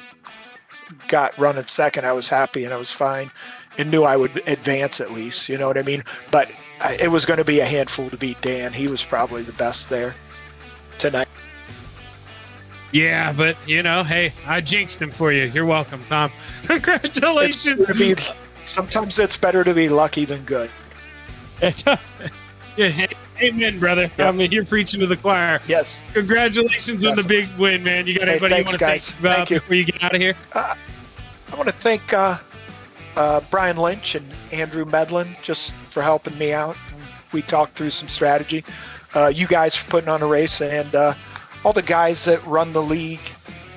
Speaker 5: got running second, I was happy and I was fine and knew I would advance at least, you know what I mean? But it was going to be a handful to beat Dan. He was probably the best there tonight.
Speaker 1: Yeah, but hey, I jinxed him for you. You're welcome, Tom. Congratulations.
Speaker 5: Sometimes it's better to be lucky than good.
Speaker 1: Yeah, amen, brother. Yep. I mean, you're preaching to the choir.
Speaker 5: Yes.
Speaker 1: Congratulations on the big win, man. You got anybody you want to thank about before you get out of here?
Speaker 5: I want to thank Brian Lynch and Andrew Medlin just for helping me out. We talked through some strategy. You guys for putting on a race, and all the guys that run the league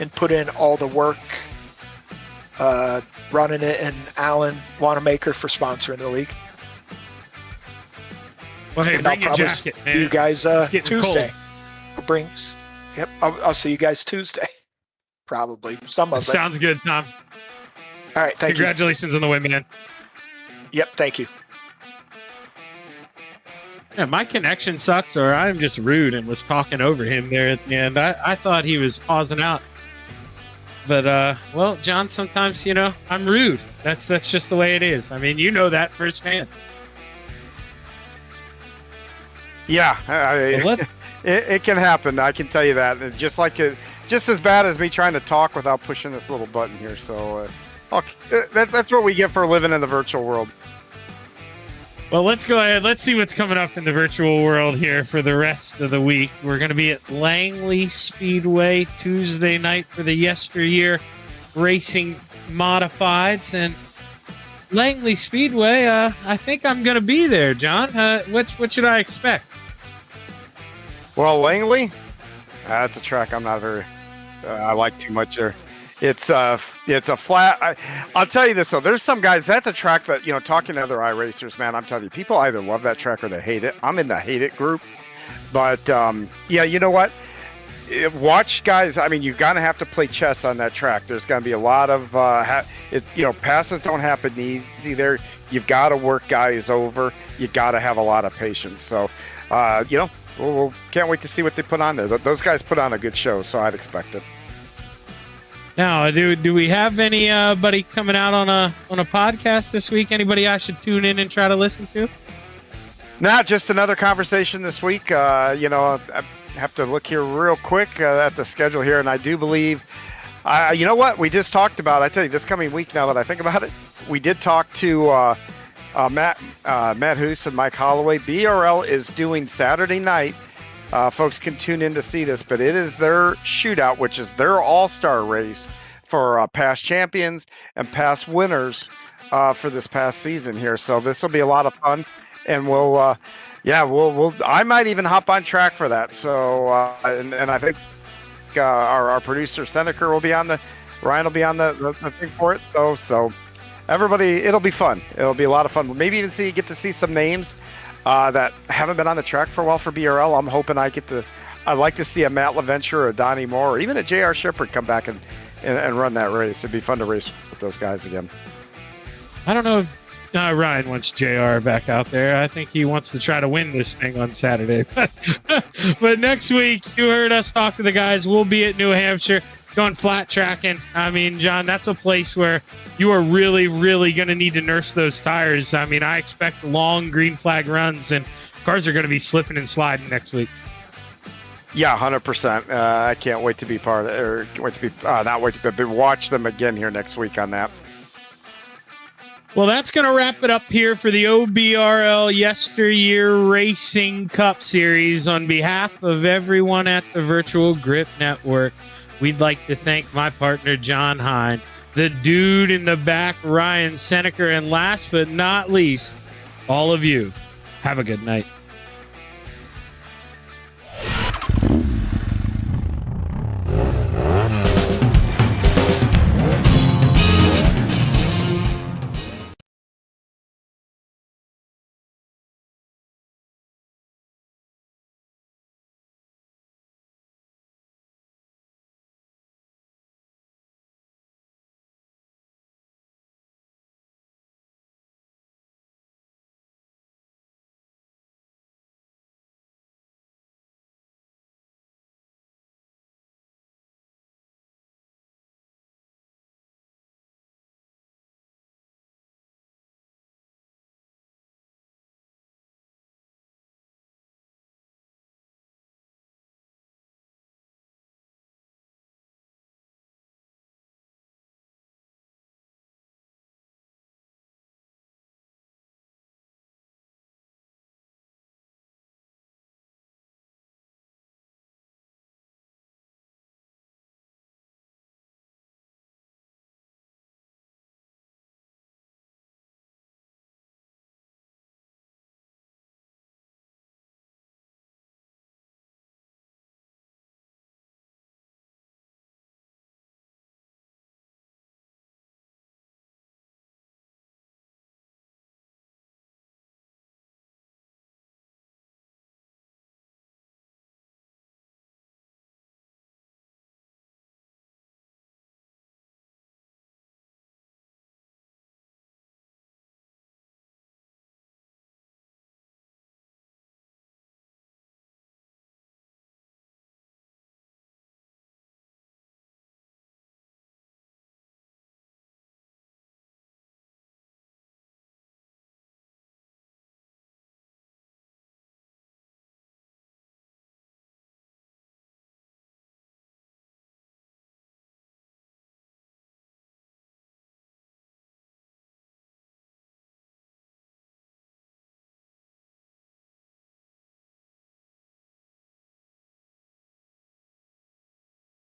Speaker 5: and put in all the work running it, and Alan Wanamaker for sponsoring the league.
Speaker 1: Well, hey, bring your jacket, man.
Speaker 5: You guys Tuesday.
Speaker 1: Cold.
Speaker 5: I'll see you guys Tuesday. Probably some of it.
Speaker 1: Sounds good, Tom.
Speaker 5: All right, thank you.
Speaker 1: Congratulations on the win, man.
Speaker 5: Yep, thank you.
Speaker 1: Yeah, my connection sucks, or I'm just rude and was talking over him there at the end. I thought he was pausing out. But, well, John, sometimes, I'm rude. That's just the way it is. I mean, you know that firsthand.
Speaker 2: Yeah, it can happen. I can tell you that. And just as bad as me trying to talk without pushing this little button here. So that's what we get for living in the virtual world.
Speaker 1: Well, let's go ahead. Let's see what's coming up in the virtual world here for the rest of the week. We're going to be at Langley Speedway Tuesday night for the YesterYear Racing Modifieds. And Langley Speedway, I think I'm going to be there, John. What should I expect?
Speaker 2: Well, Langley, that's a track I'm not very, I like too much there. It's a flat. I'll tell you this though. There's some guys. That's a track that talking to other iRacers, man. I'm telling you, people either love that track or they hate it. I'm in the hate it group, but yeah, you know what? Watch guys. I mean, you're gonna have to play chess on that track. There's gonna be a lot of passes don't happen easy there. You've got to work guys over. You got to have a lot of patience. So, we'll can't wait to see what they put on there. Those guys put on a good show, so I'd expect it.
Speaker 1: Now, do we have anybody coming out on a podcast this week? Anybody I should tune in and try to listen to?
Speaker 2: Nah, just another conversation this week. I have to look here real quick at the schedule here, and I do believe, you know what, we just talked about. I tell you, this coming week, now that I think about it, we did talk to Matt Hoos and Mike Holloway. BRL is doing Saturday night. Folks can tune in to see this, but it is their shootout, which is their all-star race for past champions and past winners for this past season here. So this will be a lot of fun, and we'll I might even hop on track for that. So and I think our producer Seneca will be on Ryan will be on the thing for it. So everybody, it'll be fun. It'll be a lot of fun. Maybe even get to see some names that haven't been on the track for a while for BRL. I'm hoping I'd like to see a Matt LaVenture or a Donnie Moore or even a JR Shepard come back and run that race. It'd be fun to race with those guys again.
Speaker 1: I don't know if Ryan wants JR back out there. I think he wants to try to win this thing on Saturday. But next week, you heard us talk to the guys. We'll be at New Hampshire going flat tracking. I mean, John, that's a place where you are really, really going to need to nurse those tires. I mean, I expect long green flag runs, and cars are going to be slipping and sliding next week.
Speaker 2: Yeah, 100%. I can't wait to be part of it, or wait to be not wait to be, watch them again here next week on that.
Speaker 1: Well, that's going to wrap it up here for the OBRL YesterYear Racing Cup Series. On behalf of everyone at the Virtual Grip Network, we'd like to thank my partner, John Hine, the dude in the back, Ryan Seneca, and last but not least, all of you. Have a good night.